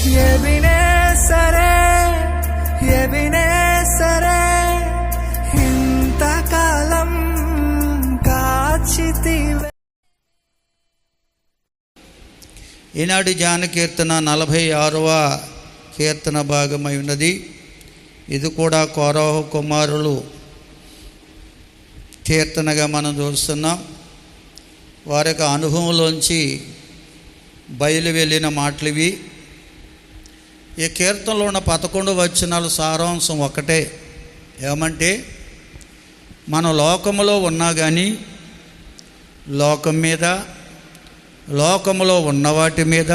ఎబినేసరే ఇంతకాలం కాచితివే. ఈనాటి ధ్యాన కీర్తన 46వ కీర్తన భాగమై ఉన్నది. ఇది కూడా కోరహు కుమారులు కీర్తనగా మనం చూస్తున్నాం. వారి యొక్క అనుభవంలోంచి బయలు వెళ్ళిన మాటలు ఇవి. ఈ కీర్తనలో ఉన్న 11 వచనాల సారాంశం ఒకటే. ఏమంటే, మన లోకములో ఉన్నా కానీ లోకం మీద, లోకములో ఉన్నవాటి మీద,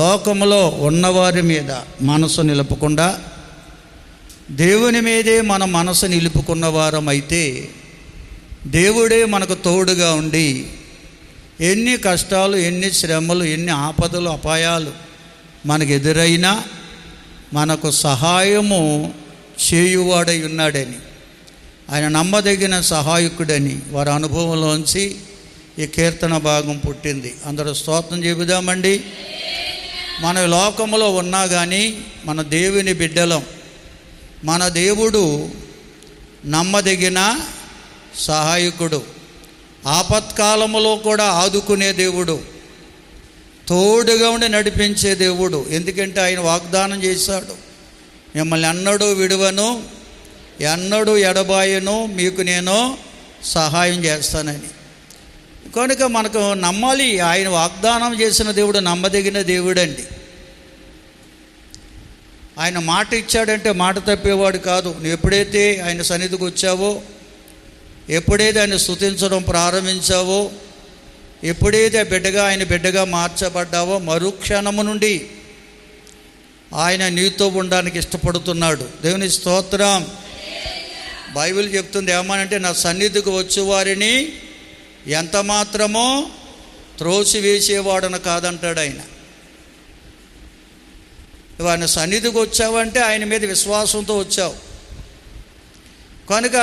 లోకములో ఉన్నవారి మీద మనసు నిలుపకుండా దేవుని మీదే మన మనసు నిలుపుకున్న వారం అయితే దేవుడే మనకు తోడుగా ఉండి ఎన్ని కష్టాలు, ఎన్ని శ్రమలు, ఎన్ని ఆపదలు, అపాయాలు మనకు ఎదురైనా మనకు సహాయము చేయువాడై ఉన్నాడని, ఆయన నమ్మదగిన సహాయకుడని వారి అనుభవంలోంచి ఈ కీర్తన భాగం పుట్టింది. అందరూ స్తోత్రం చెబుదామండి. మన లోకంలో ఉన్నా కానీ మన దేవుని బిడ్డలం. మన దేవుడు నమ్మదగిన సహాయకుడు, ఆపత్కాలములో కూడా ఆదుకునే దేవుడు, తోడుగా ఉండి నడిపించే దేవుడు. ఎందుకంటే ఆయన వాగ్దానం చేశాడు, మిమ్మల్ని ఎన్నడూ విడువను, ఎన్నడూ ఎడబాయను, మీకు నేను సహాయం చేస్తానని. కనుక మనకు నమ్మాలి. ఆయన వాగ్దానం చేసిన దేవుడు నమ్మదగిన దేవుడండి. ఆయన మాట ఇచ్చాడంటే మాట తప్పేవాడు కాదు. నువ్వు ఎప్పుడైతే ఆయన సన్నిధికి వచ్చావో, ఎప్పుడైతే ఆయన స్తుతించడం ప్రారంభించావో, ఎప్పుడైతే ఆయన బిడ్డగా మార్చబడ్డావో, మరుక్షణము నుండి ఆయన నీతో ఉండడానికి ఇష్టపడుతున్నాడు. దేవుని స్తోత్రం. బైబిల్ చెప్తుంది ఏమనంటే, నా సన్నిధికి వచ్చేవారిని ఎంత మాత్రమో త్రోసివేసేవాడన కాదంటాడు ఆయన. ఆయన సన్నిధికి వచ్చావంటే ఆయన మీద విశ్వాసంతో వచ్చావు కనుక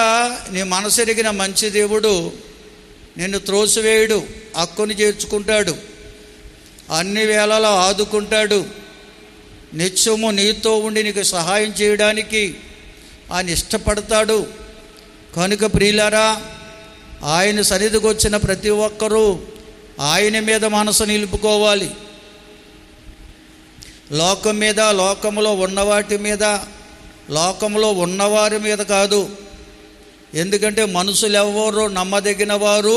నీ మనసు ఎరిగిన మంచి దేవుడు నిన్ను త్రోసివేయడు, హక్కుని చేర్చుకుంటాడు, అన్ని వేళలా ఆదుకుంటాడు, నిత్యము నీతో ఉండి నీకు సహాయం చేయడానికి ఆయన ఇష్టపడతాడు. కనుక ప్రియులారా, ఆయన సన్నిధికి వచ్చిన ప్రతి ఒక్కరూ ఆయన మీద మనసు నిలుపుకోవాలి. లోకం మీద, లోకములో ఉన్నవాటి మీద, లోకములో ఉన్నవారి మీద కాదు. ఎందుకంటే మనుషులు ఎవరో నమ్మదగిన వారు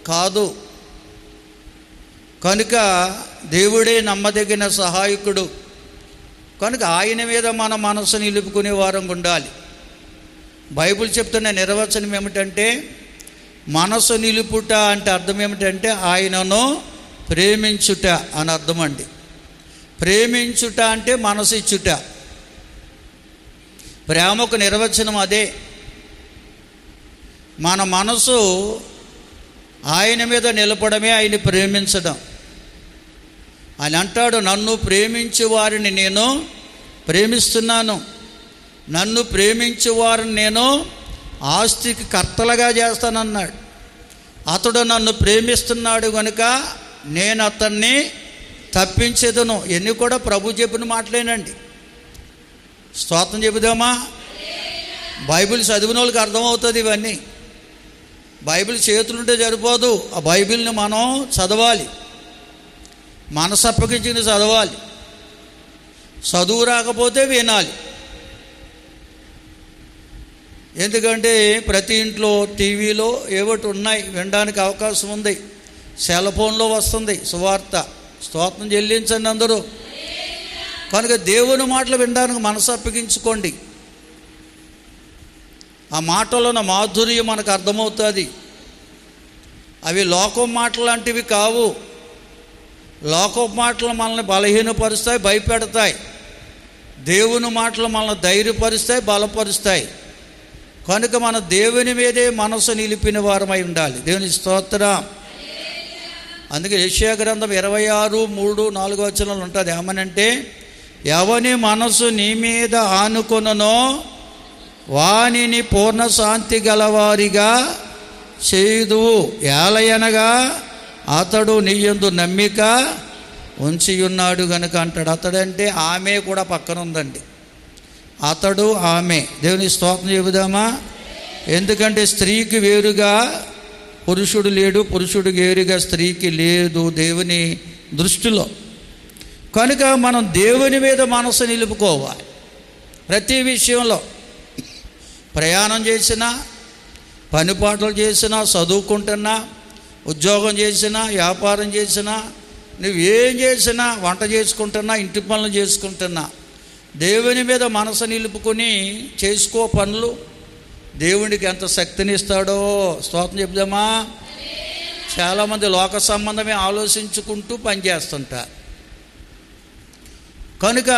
కాదు. కనుక దేవుడే నమ్మదగిన సహాయకుడు. కనుక ఆయన మీద మన మనసు నిలుపుకునే వారం ఉండాలి. బైబిల్ చెప్తున్న నిర్వచనం ఏమిటంటే, మనసు నిలుపుట అంటే అర్థం ఏమిటంటే ఆయనను ప్రేమించుట అని అర్థం అండి. ప్రేమించుట అంటే మనసు ఇచ్చుట. ప్రేమకు నిర్వచనం అదే. మన మనసు ఆయన మీద నిలపడమే ఆయన ప్రేమించడం. ఆయన అంటాడు, నన్ను ప్రేమించే వారిని నేను ప్రేమిస్తున్నాను, నన్ను ప్రేమించే వారిని నేను ఆస్తికి కర్తలుగా చేస్తానన్నాడు. అతడు నన్ను ప్రేమిస్తున్నాడు కనుక నేను అతన్ని తప్పించేదను. ఎన్ని కూడా ప్రభు చెప్పిన మాటలేనండి. స్తోత్రం చెబుదామా? బైబిల్ చదివిన వాళ్ళకి అర్థమవుతుంది ఇవన్నీ. బైబిల్ చేతులుంటే సరిపోదు, ఆ బైబిల్ని మనం చదవాలి, మనసు అప్పగించింది చదవాలి. చదువు రాకపోతే వినాలి. ఎందుకంటే ప్రతి ఇంట్లో టీవీలో ఏవోటి ఉన్నాయి, వినడానికి అవకాశం ఉంది. సెల్ ఫోన్లో వస్తుంది సువార్త. స్తోత్రం చెల్లించండి అందరూ. కనుక దేవుని మాటలు వినడానికి మనసు అప్పగించుకోండి. ఆ మాటలో ఉన్న మాధుర్యం మనకు అర్థమవుతుంది. అవి లోకం మాటలు లాంటివి కావు. లోకం మాటలు మనల్ని బలహీనపరుస్తాయి, భయపెడతాయి. దేవుని మాటలు మనల్ని ధైర్యపరుస్తాయి, బలపరుస్తాయి. కనుక మన దేవుని మీదే మనసు నిలిపిన వారమై ఉండాలి. దేవుని స్తోత్రం. అందుకే యెషయా గ్రంథం 26:3-4 ఉంటుంది. ఏమనంటే, ఎవని మనసు నీ మీద ఆనుకొనునో వానిని పూర్ణ శాంతి గలవారిగా చేయుదువు. ఏలయనగా అతడు నీ యందు నమ్మిక ఉంచి ఉన్నాడు గనుక అంటాడు. అతడంటే ఆమె కూడా పక్కన ఉందండి. అతడు ఆమె. దేవుని స్తోత్రం చెబుదామా? ఎందుకంటే స్త్రీకి వేరుగా పురుషుడు లేడు, పురుషుడికి వేరుగా స్త్రీకి లేదు దేవుని దృష్టిలో. కనుక మనం దేవుని మీద మనసు నిలుపుకోవాలి. ప్రతి విషయంలో ప్రయాణం చేసినా, పనిపాట్లు చేసినా, చదువుకుంటున్నా, ఉద్యోగం చేసినా, వ్యాపారం చేసినా, నువ్వేం చేసినా, వంట చేసుకుంటున్నా, ఇంటి పనులు చేసుకుంటున్నా, దేవుని మీద మనసు నిలుపుకొని చేసుకో పనులు. దేవునికి ఎంత శక్తినిస్తాడో స్తోత్రం చెప్దామా? చాలామంది లోక సంబంధమే ఆలోచించుకుంటూ పనిచేస్తుంటారు. కనుక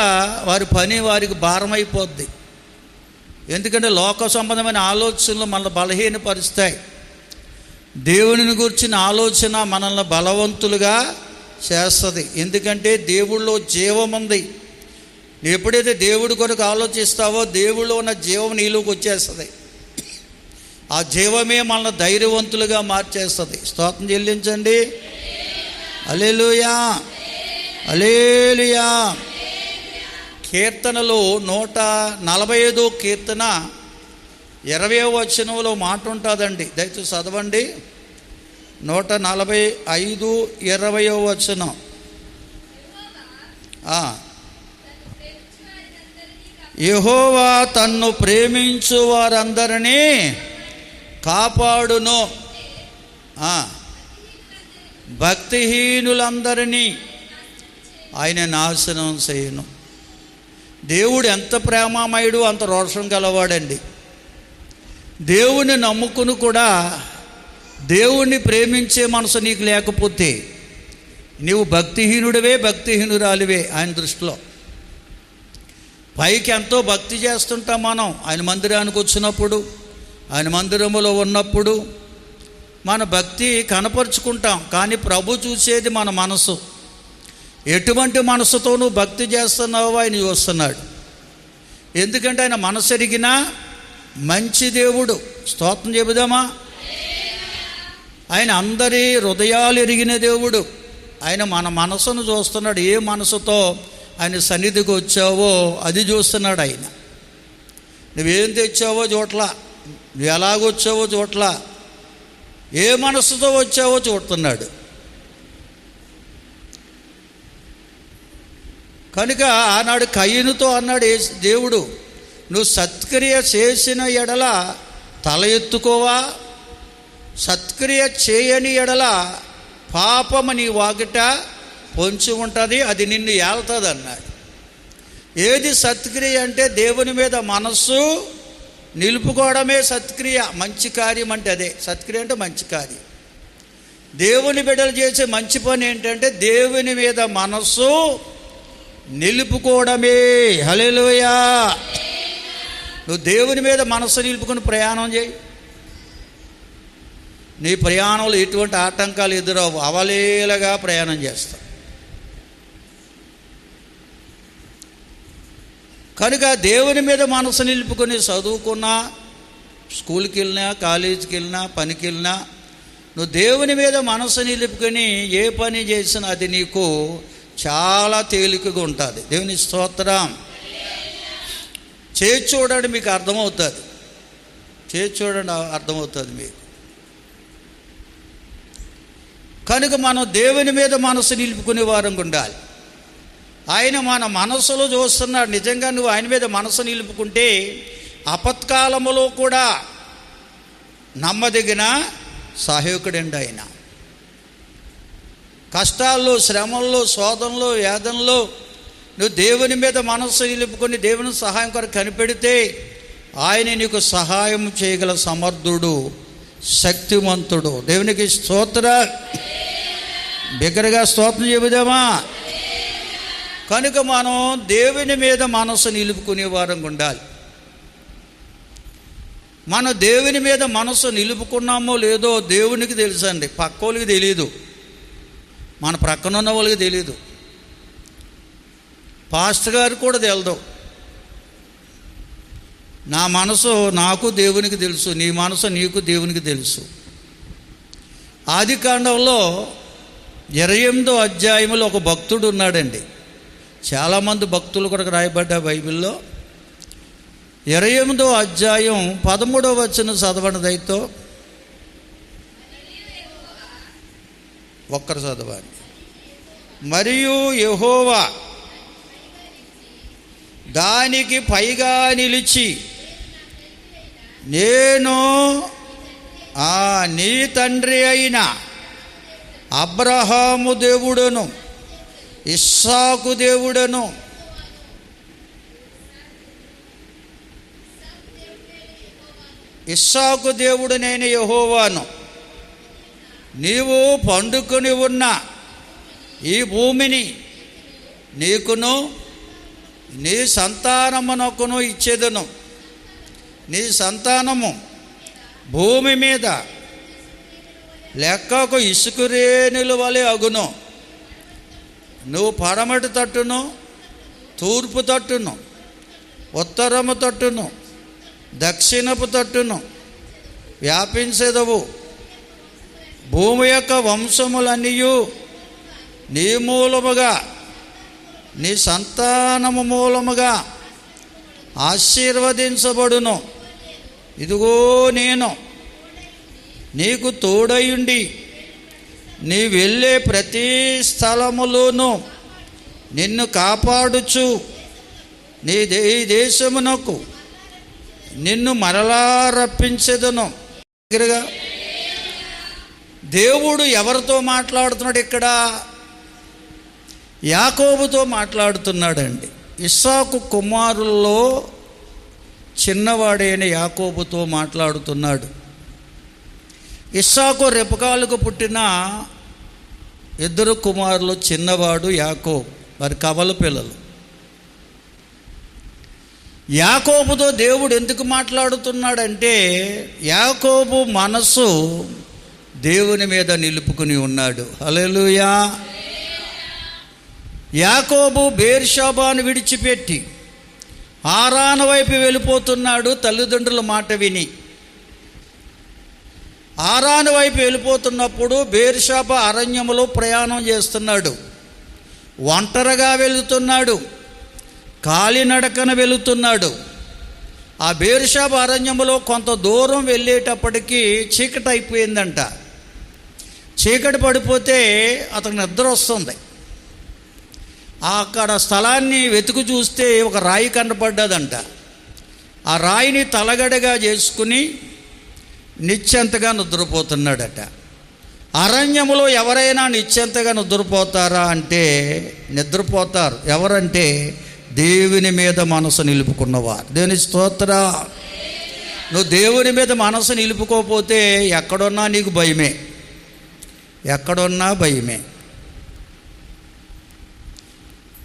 వారి పని వారికి భారమైపోద్ది. ఎందుకంటే లోక సంబంధమైన ఆలోచనలు మనల్ని బలహీనపరుస్తాయి. దేవునిని గురించిన ఆలోచన మనల్ని బలవంతులుగా చేస్తుంది. ఎందుకంటే దేవుళ్ళో జీవం ఉంది. ఎప్పుడైతే దేవుడి కొరకు ఆలోచిస్తావో దేవుళ్ళో ఉన్న జీవం నీలోకి వచ్చేస్తుంది. ఆ జీవమే మనల్ని ధైర్యవంతులుగా మార్చేస్తుంది. స్తోత్రం చెల్లించండి. హల్లెలూయా, హల్లెలూయా. కీర్తనలో 145 కీర్తన 20వ వచనంలో మాట ఉంటుందండి. దయచేసి చదవండి. 145 20వ వచనం. యెహోవా తన్ను ప్రేమించు వారందరినీ కాపాడును, భక్తిహీనులందరినీ ఆయన నాశనం చేయను. దేవుడు ఎంత ప్రేమమయుడు, అంత రోషం గలవాడండి. దేవుని నమ్ముకుని కూడా దేవుణ్ణి ప్రేమించే మనసు నీకు లేకపోతే నీవు భక్తిహీనుడివే, భక్తిహీనురాలివే ఆయన దృష్టిలో. పైకి ఎంతో భక్తి చేస్తుంటాం మనం. ఆయన మందిరానికి వచ్చినప్పుడు, ఆయన మందిరములో ఉన్నప్పుడు మన భక్తి కనపరుచుకుంటాం. కానీ ప్రభు చూసేది మన మనసు. ఎటువంటి మనసుతో నువ్వు భక్తి చేస్తున్నావో ఆయన చూస్తున్నాడు. ఎందుకంటే ఆయన మనసు ఎరిగిన మంచి దేవుడు. స్తోత్రం చెబుదామా? ఆయన అందరి హృదయాలు ఎరిగిన దేవుడు. ఆయన మన మనసును చూస్తున్నాడు. ఏ మనసుతో ఆయన సన్నిధికి వచ్చావో అది చూస్తున్నాడు ఆయన. నువ్వేం తెచ్చావో చూడలా, నువ్వు ఎలాగొచ్చావో చూడలా, ఏ మనసుతో వచ్చావో చూస్తున్నాడు. కనుక ఆనాడు కయ్యనుతో అన్నాడు దేవుడు, నువ్వు సత్క్రియ చేసిన ఎడల తల ఎత్తుకోవా, సత్క్రియ చేయని ఎడల పాపము నీ వాకిట పొంచి ఉంటుంది, అది నిన్ను ఏళ్తుంది అన్నాడు. ఏది సత్క్రియ అంటే దేవుని మీద మనస్సు నిలుపుకోవడమే సత్క్రియ. మంచి కార్యం అంటే అదే సత్క్రియ అంటే మంచి కార్యం. దేవుని బిడ్డలు చేసే మంచి పని ఏంటంటే దేవుని మీద మనస్సు నిలుపుకోవడమే. హల్లెలూయా. నువ్వు దేవుని మీద మనస్సు నిలుపుకొని ప్రయాణం చేయి. నీ ప్రయాణంలో ఎటువంటి ఆటంకాలు ఎదురవు, అవలీలగా ప్రయాణం చేస్తావు. కనుక దేవుని మీద మనసు నిలుపుకొని చదువుకున్నా, స్కూల్కి వెళ్ళినా, కాలేజీకి వెళ్ళినా, పనికి వెళ్ళినా, నువ్వు దేవుని మీద మనసు నిలుపుకొని ఏ పని చేసినా అది నీకు చాలా తేలికగా ఉంటుంది. దేవుని స్తోత్రం. చేసి చూడండి, మీకు అర్థమవుతుంది. చేసి చూడండి, అర్థమవుతుంది మీకు. కనుక మనం దేవుని మీద మనసు నిలుపుకునే వారంగా ఉండాలి. ఆయన మన మనసులో చూస్తున్నాడు. నిజంగా నువ్వు ఆయన మీద మనసు నిలుపుకుంటే ఆపత్కాలములో కూడా నమ్మదగిన సహాయకుడండి ఆయన. కష్టాల్లో, శ్రమల్లో, శోధనలో, వేదనలో నువ్వు దేవుని మీద మనస్సు నిలుపుకొని దేవుని సహాయం కొరకు కనిపెడితే ఆయన నీకు సహాయం చేయగల సమర్థుడు, శక్తివంతుడు. దేవునికి స్తోత్ర. బిగ్గరగా స్తోత్రం చెబుదామా? కనుక మనం దేవుని మీద మనసు నిలుపుకునే వారంగా ఉండాలి. మనం దేవుని మీద మనసు నిలుపుకున్నామో లేదో దేవునికి తెలుసండి, పక్కోళ్ళకి తెలియదు, మన ప్రక్కన ఉన్న వాళ్ళకి తెలియదు, పాస్టర్ గారికి కూడా తెలియదు. నా మనసు నాకు దేవునికి తెలుసు, నీ మనసు నీకు దేవునికి తెలుసు. ఆదికాండంలో 28వ అధ్యాయంలో ఒక భక్తుడు ఉన్నాడండి. చాలామంది భక్తులు కొరకు రాయబడ్డ బైబిల్లో 28వ అధ్యాయం 13వ వచనం చదవండి దయతో. ఒక్కరు చదవండి. మరియు యెహోవా దానికి పైగా నిలిచి, నేను నీ తండ్రి అయిన అబ్రహాము దేవుడను, ఇస్సాకు దేవుడను, ఇస్సాకు దేవుడనైన యెహోవాను, నీవు పండుకొని ఉన్న ఈ భూమిని నీకును నీ సంతానమునకును ఇచ్చేదను. నీ సంతానము భూమి మీద లెక్కకు ఇసుకరేణుల వలె అగును. నువ్వు పడమటి తట్టును, తూర్పు తట్టును, ఉత్తరము తట్టును, దక్షిణపు తట్టును వ్యాపించెదవు. భూమి యొక్క వంశములన్నీ నీ మూలముగా, నీ సంతానము మూలముగా ఆశీర్వదించబడును. ఇదిగో నేను నీకు తోడయుండి నీ వెళ్ళే ప్రతి స్థలములోనూ నిన్ను కాపాడుచు నీ దేశమునకు నిన్ను మరలా రప్పించెదను. దగ్గరగా దేవుడు ఎవరితో మాట్లాడుతున్నాడు? ఇక్కడ యాకోబుతో మాట్లాడుతున్నాడండి. ఇస్సాకు కుమారుల్లో చిన్నవాడైన యాకోబుతో మాట్లాడుతున్నాడు. ఇస్సాకు రెపకాలకు పుట్టిన 2 కుమారులు, చిన్నవాడు యాకోబు, మరి కవల పిల్లలు. యాకోబుతో దేవుడు ఎందుకు మాట్లాడుతున్నాడంటే, యాకోబు మనసు దేవుని మీద నిలుపుకుని ఉన్నాడు. హల్లెలూయా. యాకోబు బేర్షాబాను విడిచిపెట్టి హారాను వైపు వెళ్ళిపోతున్నాడు. తల్లిదండ్రుల మాట విని హారాను వైపు వెళ్ళిపోతున్నప్పుడు బేర్షాబా అరణ్యములో ప్రయాణం చేస్తున్నాడు. ఒంటరిగా వెళుతున్నాడు, కాలినడకన వెళుతున్నాడు. ఆ బేర్షాబా అరణ్యములో కొంత దూరం వెళ్ళేటప్పటికీ చీకటి అయిపోయిందంట. చీకటి పడిపోతే అతనికి నిద్ర వస్తుంది. అక్కడ స్థలాన్ని వెతుకు చూస్తే ఒక రాయి కనపడ్డదంట. ఆ రాయిని తలగడగా చేసుకుని నిశ్చంతగా నిద్రపోతున్నాడట. అరణ్యములో ఎవరైనా నిశ్చంతగా నిద్రపోతారా అంటే నిద్రపోతారు. ఎవరంటే దేవుని మీద మనసు నిలుపుకున్నవారు. దేవుని స్తోత్రం. నువ్వు దేవుని మీద మనసు నిలుపుకోకపోతే ఎక్కడున్నా నీకు భయమే, ఎక్కడున్నా భయమే.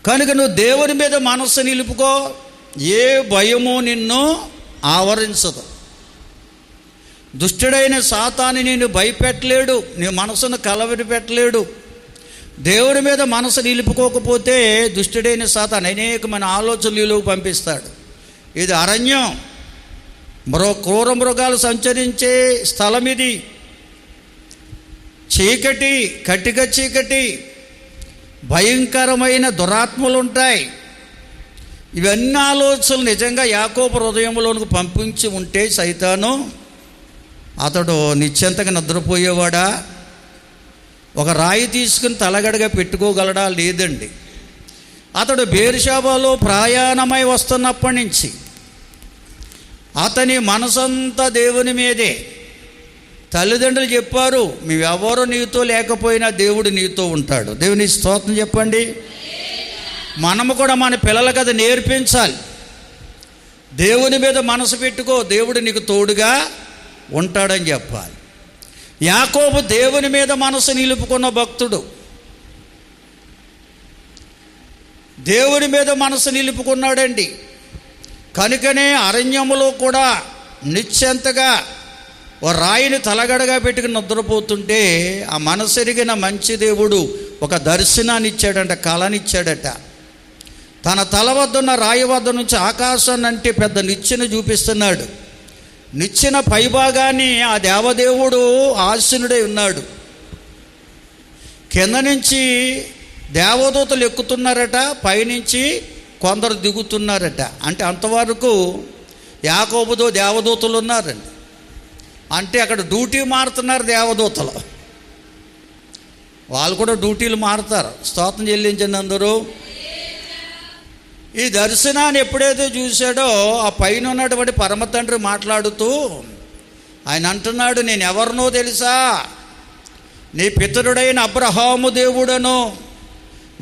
కనుక నువ్వు దేవుని మీద మనస్సు నిలుపుకో, ఏ భయము నిన్ను ఆవరించదు. దుష్టుడైన సాతాను నిన్ను భయపెట్టలేడు, నీ మనసును కలవరి పెట్టలేడు. దేవుడి మీద మనసు నిలుపుకోకపోతే దుష్టుడైన సాతాను అనేకమైన ఆలోచనలు పంపిస్తాడు. ఇది అరణ్యం, క్రూర మృగాలు సంచరించే స్థలం, ఇది చీకటి, కటిక చీకటి, భయంకరమైన దురాత్మలు ఉంటాయి. ఇవన్నీ ఆలోచనలు నిజంగా యాకోబు హృదయంలోనికి పంపించి ఉంటే సైతాను అతడు నిశ్చింతగా నిద్రపోయేవాడా? ఒక రాయి తీసుకుని తలగడగా పెట్టుకోగలడా? లేదండి. అతడు బేర్షాబాలో ప్రయాణమై వస్తున్నప్పటి నుంచి అతని మనసంతా దేవుని మీదే. తల్లిదండ్రులు చెప్పారు, మేమెవరూ నీతో లేకపోయినా దేవుడు నీతో ఉంటాడు. దేవుని స్తోత్రం చెప్పండి. మనము కూడా మన పిల్లలకు అది నేర్పించాలి. దేవుని మీద మనసు పెట్టుకో, దేవుడు నీకు తోడుగా ఉంటాడని చెప్పాలి. యాకోబు దేవుని మీద మనసు నిలుపుకున్న భక్తుడు. దేవుని మీద మనసు నిలుపుకున్నాడండి. కనుకనే అరణ్యములో కూడా నిశ్చంతగా ఓ రాయిని తలగడగా పెట్టుకుని నిద్రపోతుంటే ఆ మనసెరిగిన మంచి దేవుడు ఒక దర్శనాన్ని ఇచ్చాడంట, కళనిచ్చాడట. తన తల వద్దన్న రాయి వద్ద నుంచి ఆకాశాన్ని అంటే పెద్ద నిచ్చెన చూపిస్తున్నాడు. నిచ్చెన పైభాగాన్ని ఆ దేవదేవుడు ఆసీనుడై ఉన్నాడు. కింద నుంచి దేవదూతలు ఎక్కుతున్నారట, పైనుంచి కొందరు దిగుతున్నారట. అంటే అంతవరకు యాకోబుతో దేవదూతలు ఉన్నారండి. అంటే అక్కడ డ్యూటీ మారుతున్నారు దేవదూతలు. వాళ్ళు కూడా డ్యూటీలు మారుతారు. స్తోత్రం చెల్లించండి అందరూ. ఈ దర్శనాన్ని ఎప్పుడైతే చూశాడో ఆ పైన ఉన్నటువంటి పరమ తండ్రి మాట్లాడుతూ ఆయన అంటున్నాడు, నేను ఎవరినో తెలుసా? నీ పితరుడైన అబ్రహాము దేవుడను,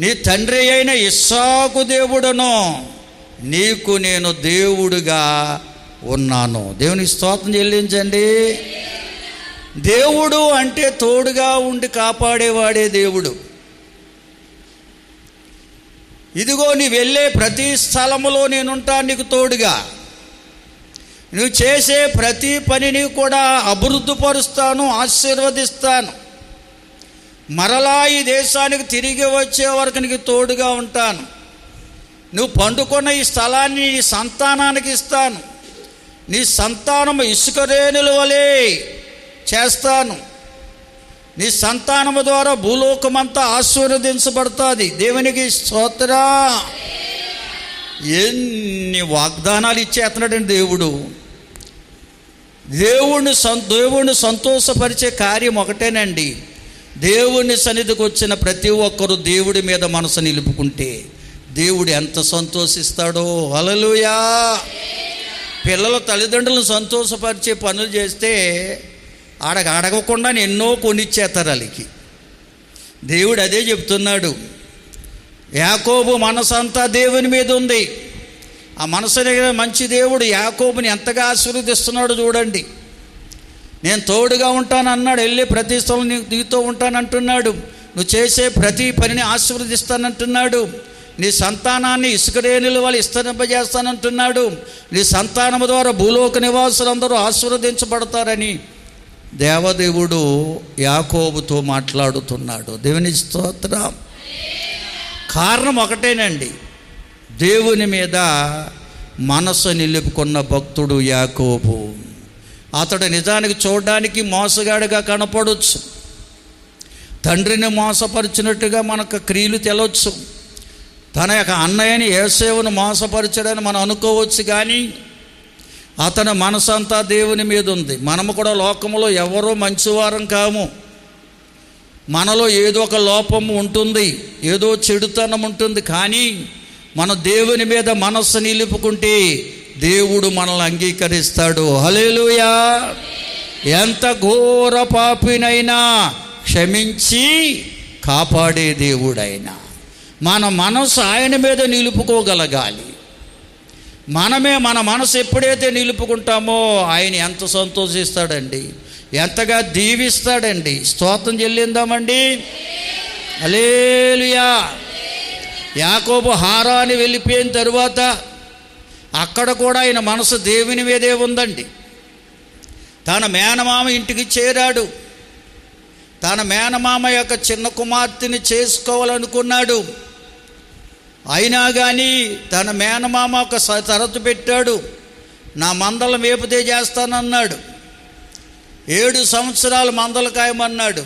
నీ తండ్రి అయిన ఇస్సాకు దేవుడను, నీకు నేను దేవుడుగా ఉన్నాను. దేవునికి స్తోత్రం చెల్లించండి. దేవుడు అంటే తోడుగా ఉండి కాపాడేవాడే దేవుడు. ఇదిగో నీ వెళ్ళే ప్రతి స్థలములో నేనుంటాను నీకు తోడుగా. నువ్వు చేసే ప్రతి పనిని కూడా అభివృద్ధిపరుస్తాను, ఆశీర్వదిస్తాను. మరలా ఈ దేశానికి తిరిగి వచ్చే వరకు నీకు తోడుగా ఉంటాను. నువ్వు పండుకున్న ఈ స్థలాన్ని నీ సంతానానికి ఇస్తాను. నీ సంతానము ఇసుక రేణుల వలె చేస్తాను. నీ సంతానము ద్వారా భూలోకమంతా ఆశీర్వదించబడుతుంది. దేవునికి స్తోత్రం. ఎన్ని వాగ్దానాలు ఇచ్చేస్తున్నాడండి దేవుడు. దేవుణ్ణి సంతోషపరిచే కార్యం ఒకటేనండి. దేవుని సన్నిధికి వచ్చిన ప్రతి ఒక్కరూ దేవుడి మీద మనసు నిలుపుకుంటే దేవుడు ఎంత సంతోషిస్తాడో. హల్లెలూయా. పిల్లల తల్లిదండ్రులను సంతోషపరిచే పనులు చేస్తే అడగకుండా ఎన్నో కొనిచ్చేస్తారు వాళ్ళకి. దేవుడు అదే చెప్తున్నాడు. యాకోబు మనసంతా దేవుని మీద ఉంది. ఆ మనసు మంచి దేవుడు యాకోబుని ఎంతగా ఆశీర్వదిస్తున్నాడు చూడండి. నేను తోడుగా ఉంటాను అన్నాడు. వెళ్ళి ప్రతి స్థలం నీతో ఉంటానంటున్నాడు. నువ్వు చేసే ప్రతి పనిని ఆశీర్వదిస్తానంటున్నాడు. నీ సంతానాన్ని ఇసుక రేణుల వల్ల విస్తరింపజేస్తానంటున్నాడు. నీ సంతానము ద్వారా భూలోక నివాసులందరూ ఆశీర్వదించబడతారని దేవదేవుడు యాకోబుతో మాట్లాడుతున్నాడు. దేవుని స్తోత్రం. కారణం ఒకటేనండి, దేవుని మీద మనసు నిలుపుకున్న భక్తుడు యాకోబు. అతడు నిజానికి చూడడానికి మోసగాడిగా కనపడవచ్చు, తండ్రిని మోసపరిచినట్టుగా మనకు క్రియలు తెలవచ్చు, తన యొక్క అన్నయ్యని యేసేవును మోసపరిచాడని మనం అనుకోవచ్చు. కానీ అతని మనసంతా దేవుని మీద ఉంది. మనము కూడా లోకంలో ఎవరో మంచివారం కాము. మనలో ఏదో ఒక లోపము ఉంటుంది, ఏదో చెడుతనం ఉంటుంది. కానీ మన దేవుని మీద మనస్సు నిలుపుకుంటే దేవుడు మనల్ని అంగీకరిస్తాడు. హల్లెలూయా. ఎంత ఘోర పాపినైనా క్షమించి కాపాడే దేవుడైనా మన మనసు ఆయన మీద నిలుపుకోగలగాలి. మనమే మన మనసు ఎప్పుడైతే నిలుపుకుంటామో ఆయన ఎంత సంతోషిస్తాడండి, ఎంతగా దీవిస్తాడండి. స్తోత్రం చెల్లిందామండి. హల్లెలూయా. యాకోబు హారాని వెళ్ళిపోయిన తరువాత అక్కడ కూడా ఆయన మనసు దేవుని మీదే ఉందండి. తన మేనమామ ఇంటికి చేరాడు. తన మేనమామ యొక్క చిన్న కుమార్తెని చేసుకోవాలనుకున్నాడు. అయినా కానీ తన మేనమామ ఒక షరతు పెట్టాడు. నా మందల మేపుతే చేస్తానన్నాడు. 7 సంవత్సరాలు మందలు కాయమన్నాడు.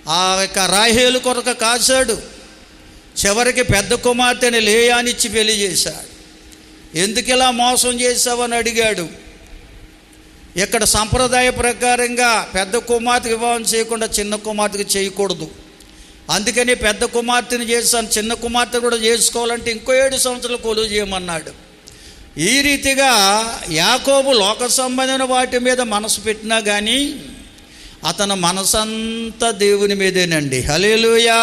ఆ యొక్క రాహేలు కొరకు కాశాడు. చివరికి పెద్ద కుమార్తెని లేయానిచ్చి పెళ్లి చేశాడు. ఎందుకు ఇలా మోసం చేశావని అడిగాడు. ఇక్కడ సంప్రదాయ ప్రకారంగా పెద్ద కుమార్తెకి వివాహం చేయకుండా చిన్న కుమార్తెకి చేయకూడదు. అందుకని పెద్ద కుమార్తెని చేశాను, చిన్న కుమార్తె కూడా చేసుకోవాలంటే ఇంకో 7 సంవత్సరాలు కొలువు చేయమన్నాడు. ఈ రీతిగా యాకోబు లోక సంబంధమైన వాటి మీద మనసు పెట్టినా కానీ అతని మనసంతా దేవుని మీదేనండి. హల్లెలూయా.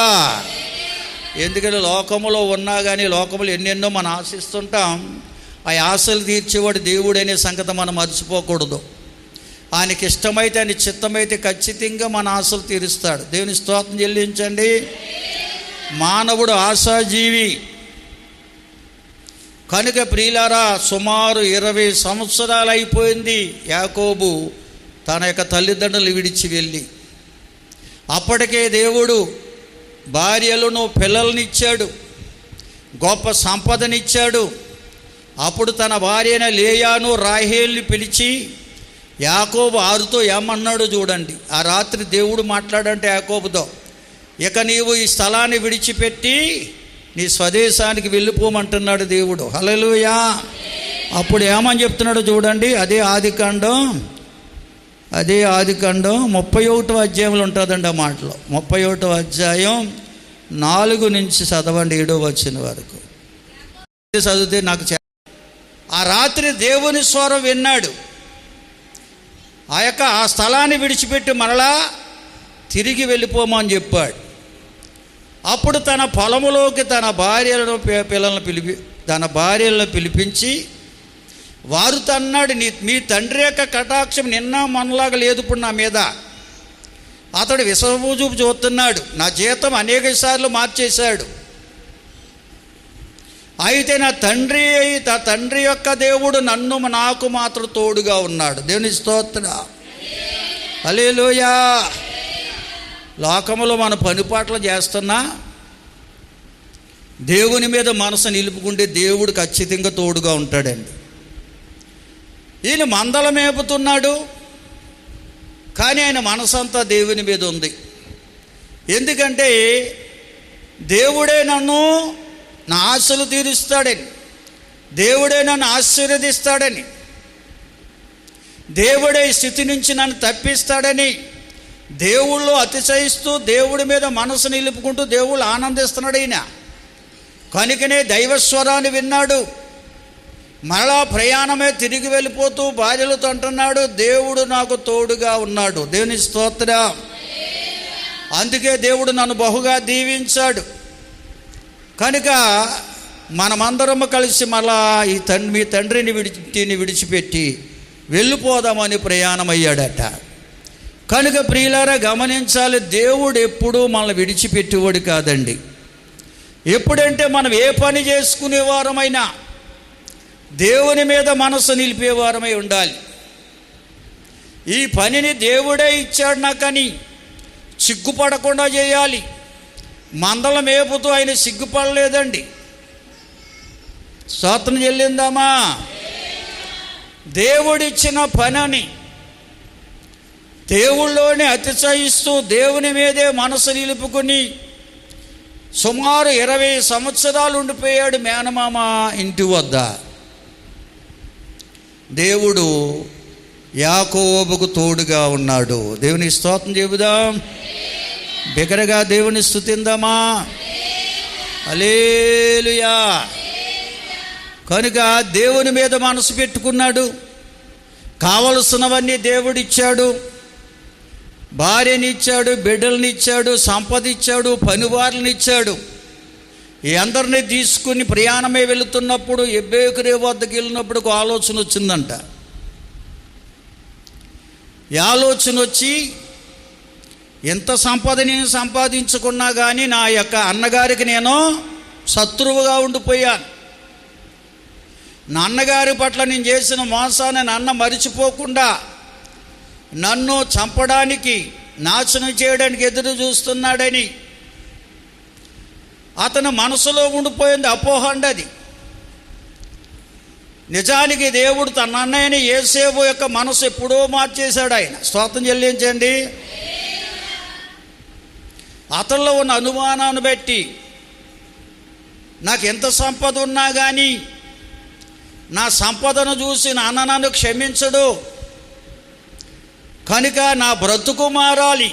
ఎందుకంటే లోకములో ఉన్నా కానీ లోకములు ఎన్నెన్నో మనం ఆశిస్తుంటాం. ఆ ఆశలు తీర్చేవాడు దేవుడు అనే సంగతి మనం మర్చిపోకూడదు. ఆయనకి ఇష్టమైతే, ఆయన చిత్తమైతే ఖచ్చితంగా మన ఆశలు తీరుస్తాడు. దేవుని స్తోత్రం చెల్లించండి. మానవుడు ఆశాజీవి కనుక ప్రియులారా, సుమారు 20 సంవత్సరాలు అయిపోయింది యాకోబు తన యొక్క తల్లిదండ్రులు విడిచి వెళ్ళి. అప్పటికే దేవుడు భార్యలను పిల్లలనిచ్చాడు, గొప్ప సంపదనిచ్చాడు. అప్పుడు తన భార్యన లేయాను రాహేల్ని పిలిచి యాకోబు ఆరుతో ఏమన్నాడు చూడండి. ఆ రాత్రి దేవుడు మాట్లాడంటే యాకోబుతో, ఇక నీవు ఈ స్థలాన్ని విడిచిపెట్టి నీ స్వదేశానికి వెళ్ళిపోమంటున్నాడు దేవుడు. హల్లెలూయా. అప్పుడు ఏమని చెప్తున్నాడు చూడండి, అదే ఆదికాండం 31వ అధ్యాయంలో ఉంటుందండి ఆ మాటలో. 31వ అధ్యాయం 4 నుంచి చదవండి 7వ వచనం వరకు చదివితే నాకు ఆ రాత్రి దేవుని స్వరం విన్నాడు. ఆ స్థలాన్ని విడిచిపెట్టి మరలా తిరిగి వెళ్ళిపోమని చెప్పాడు. అప్పుడు తన పొలములోకి తన భార్యలను పిలిపించి వారితో అన్నాడు, మీ తండ్రి యొక్క కటాక్షం నిన్న మనలాగా లేదు ఇప్పుడు నా మీద. అతడు విషమూజుపు చూస్తున్నాడు, నా జీతం అనేక సార్లు మార్చేశాడు. అయితే నా తండ్రి యొక్క దేవుడు నాకు మాత్రం తోడుగా ఉన్నాడు. దేవుని స్తోత్రం. హల్లెలూయా. లోకములో మన పనిపాట్లు చేస్తున్నా దేవుని మీద మనసు నిలుపుకుంటే దేవుడు ఖచ్చితంగా తోడుగా ఉంటాడండి. ఈయన మందల మేపుతున్నాడు, కానీ ఆయన మనసంతా దేవుని మీద ఉంది. ఎందుకంటే దేవుడే నన్ను నా ఆశలు తీరుస్తాడని, దేవుడే నన్ను ఆశీర్వదిస్తాడని, దేవుడే ఈ స్థితి నుంచి నన్ను తప్పిస్తాడని దేవుళ్ళు అతిశయిస్తూ దేవుడి మీద మనసు నిలుపుకుంటూ దేవుళ్ళు ఆనందిస్తున్నాడు ఈయన. కనుకనే దైవస్వరాన్ని విన్నాడు. మరలా ప్రయాణమే తిరిగి వెళ్ళిపోతూ భార్యలతో అంటున్నాడు, దేవుడు నాకు తోడుగా ఉన్నాడు. దేవుని స్తోత్రం. అందుకే దేవుడు నన్ను బహుగా దీవించాడు. కనుక మనమందరము కలిసి మళ్ళా మీ తండ్రిని విడిచిపెట్టి వెళ్ళిపోదామని ప్రయాణం అయ్యాడట. కనుక ప్రియులారా గమనించాలి, దేవుడు ఎప్పుడూ మనల్ని విడిచిపెట్టేవాడు కాదండి. ఎప్పుడంటే మనం ఏ పని చేసుకునేవారమైనా దేవుని మీద మనసు నిలిపేవారమై ఉండాలి. ఈ పనిని దేవుడే ఇచ్చాడు నాకని సిగ్గుపడకుండా చేయాలి. మందల మేపుతూ ఆయన సిగ్గుపడలేదండి. స్తోత్రం చెల్లిందామా. దేవుడిచ్చిన పనిని దేవుళ్ళలోనే అతిశయిస్తూ దేవుని మీదే మనసు నిలుపుకుని సుమారు 20 సంవత్సరాలు ఉండిపోయాడు మేనమామ ఇంటి వద్ద. దేవుడు యాకోబుకు తోడుగా ఉన్నాడు. దేవుని స్తోత్రం చెబుదాం. బిగరగా దేవుని స్తుతిందామా. హల్లెలూయా. కనుక దేవుని మీద మనసు పెట్టుకున్నాడు. కావలసినవన్నీ దేవుడిచ్చాడు. భార్యనిచ్చాడు, బిడ్డలనిచ్చాడు, సంపద ఇచ్చాడు, పనివారులను ఇచ్చాడు. ఈ అందరినీ తీసుకుని ప్రయాణమే వెళుతున్నప్పుడు ఎబ్బేకురే వద్దకు వెళ్ళినప్పుడు ఒక ఆలోచన వచ్చిందంట. ఈ ఆలోచన వచ్చి, ఎంత సంపద నేను సంపాదించుకున్నా కానీ నా యొక్క అన్నగారికి నేను శత్రువుగా ఉండిపోయాను. నా అన్నగారి పట్ల నేను చేసిన మోసాన్ని నాన్న మరిచిపోకుండా నన్ను చంపడానికి, నాశనం చేయడానికి ఎదురు చూస్తున్నాడని అతని మనసులో ఉండిపోయింది. అపోహ అండి అది. నిజానికి దేవుడు తన అన్నయ్యని యోసేపు యొక్క మనసు ఎప్పుడో మార్చేశాడు. ఆయన స్తోత్రం చెల్లించండి. అతనిలో ఉన్న అనుమానాన్ని బట్టి నాకు ఎంత సంపద ఉన్నా కానీ నా సంపదను చూసి నాన్న నన్ను క్షమించడు, కనుక నా బ్రతుకు మారాలి,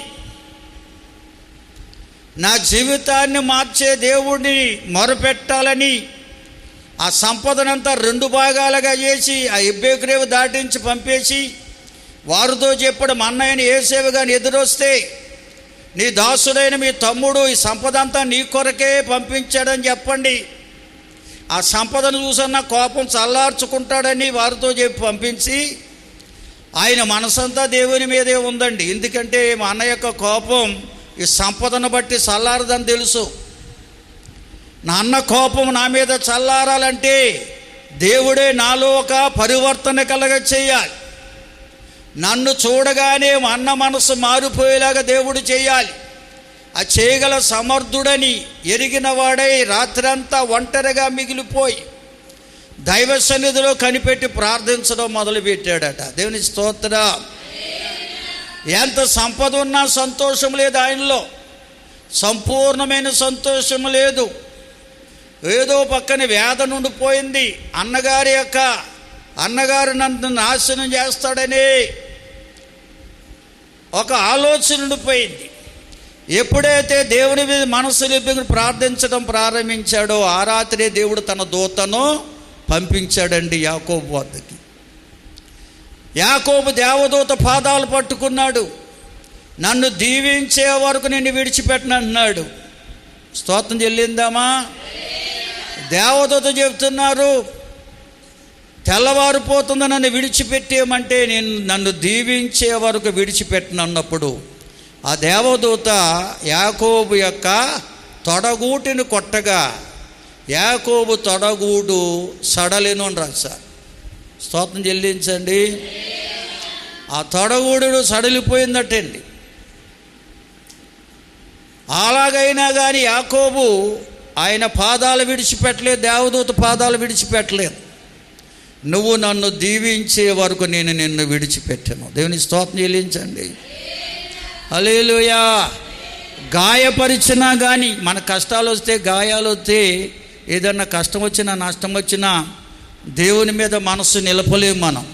నా జీవితాన్ని మార్చే దేవుడిని మొరపెట్టాలని ఆ సంపదనంతా 2 భాగాలుగా చేసి ఆ ఎబ్బేకురేవు దాటించి పంపేసి వారితో చెప్పాడు, మా అన్నయ్యని యోసేపు గాని ఎదురొస్తే నీ దాసుడైన మీ తమ్ముడు ఈ సంపద అంతా నీ కొరకే పంపించాడని చెప్పండి. ఆ సంపదను చూసన్న కోపం చల్లార్చుకుంటాడని వారితో చెప్పి పంపించి, ఆయన మనసంతా దేవుని మీదే ఉందండి. ఎందుకంటే మా అన్న యొక్క కోపం ఈ సంపదను బట్టి చల్లారదని తెలుసు. నా అన్న కోపం నా మీద చల్లారాలంటే దేవుడే నాలో ఒక పరివర్తన కలగ చేయాలి. నన్ను చూడగానే మా అన్న మనసు మారిపోయేలాగా దేవుడు చేయాలి. ఆ చేయగల సమర్థుడని ఎరిగిన వాడై రాత్రంతా ఒంటరిగా మిగిలిపోయి దైవ సన్నిధిలో కనిపెట్టి ప్రార్థించడం మొదలుపెట్టాడట. దేవుని స్తోత్రం. ఎంత సంపద ఉన్నా సంతోషం లేదు ఆయనలో. సంపూర్ణమైన సంతోషం లేదు. ఏదో పక్కన వేదన ఉండిపోయింది. అన్నగారు నన్ను నాశనం చేస్తాడని ఒక ఆలోచన ఉండిపోయింది. ఎప్పుడైతే దేవుని మీద మనసు నిలిపి ప్రార్థించడం ప్రారంభించాడో ఆ రాత్రే దేవుడు తన దూతను పంపించాడండి యాకోబు వద్దకి. యాకోబు దేవదూత పాదాలు పట్టుకున్నాడు. నన్ను దీవించే వరకు నిన్ను విడిచిపెట్టనన్నాడు. స్తోత్రం చెల్లిందామా? దేవదూత చెప్తున్నారు, తెల్లవారిపోతుంది నన్ను విడిచిపెట్టేయమంటే నేను నన్ను దీవించే వరకు విడిచిపెట్టనన్నప్పుడు ఆ దేవదూత యాకోబు యొక్క తొడగూటిని కొట్టగా యాకోబు తొడగూడు సడలిను అని రాశారు. స్తోత్రం చెల్లించండి. ఆ తొడగూడు సడలిపోయిందటండి. అలాగైనా కానీ యాకోబు ఆయన పాదాలు విడిచిపెట్టలేదు, దేవదూత పాదాలు విడిచిపెట్టలేదు. నువ్వు నన్ను దీవించే వరకు నేను నిన్ను విడిచిపెట్టాను. దేవుని స్తోత్రం చెల్లించండి. హల్లెలూయా. గాయపరిచినా కానీ, మన కష్టాలు వస్తే, గాయాలు వస్తే, ఏదన్నా కష్టం వచ్చినా నష్టం వచ్చినా దేవుని మీద మనసు నిలపలేము మనం.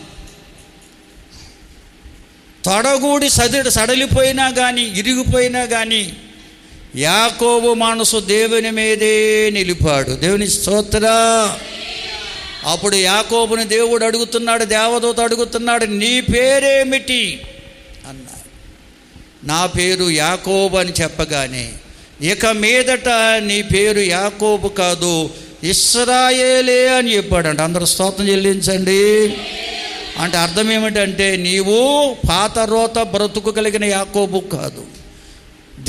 తొడగూడి సడలిపోయినా కానీ, ఇరిగిపోయినా కానీ యాకోబు మనసు దేవుని మీదే నిలిపాడు. దేవుని స్తోత్రం. అప్పుడు యాకోబుని దేవుడు అడుగుతున్నాడు, దేవదూత అడుగుతున్నాడు, నీ పేరేమిటి అన్నాడు. నా పేరు యాకోబు అని చెప్పగానే, ఇక మీదట నీ పేరు యాకోబు కాదు ఇశ్రాయేలే అని చెప్పాడంట. అందరూ స్తోత్రం చెల్లించండి. అంటే అర్థం ఏమిటంటే, నీవు పాత రోత బ్రతుకు కలిగిన యాకోబు కాదు,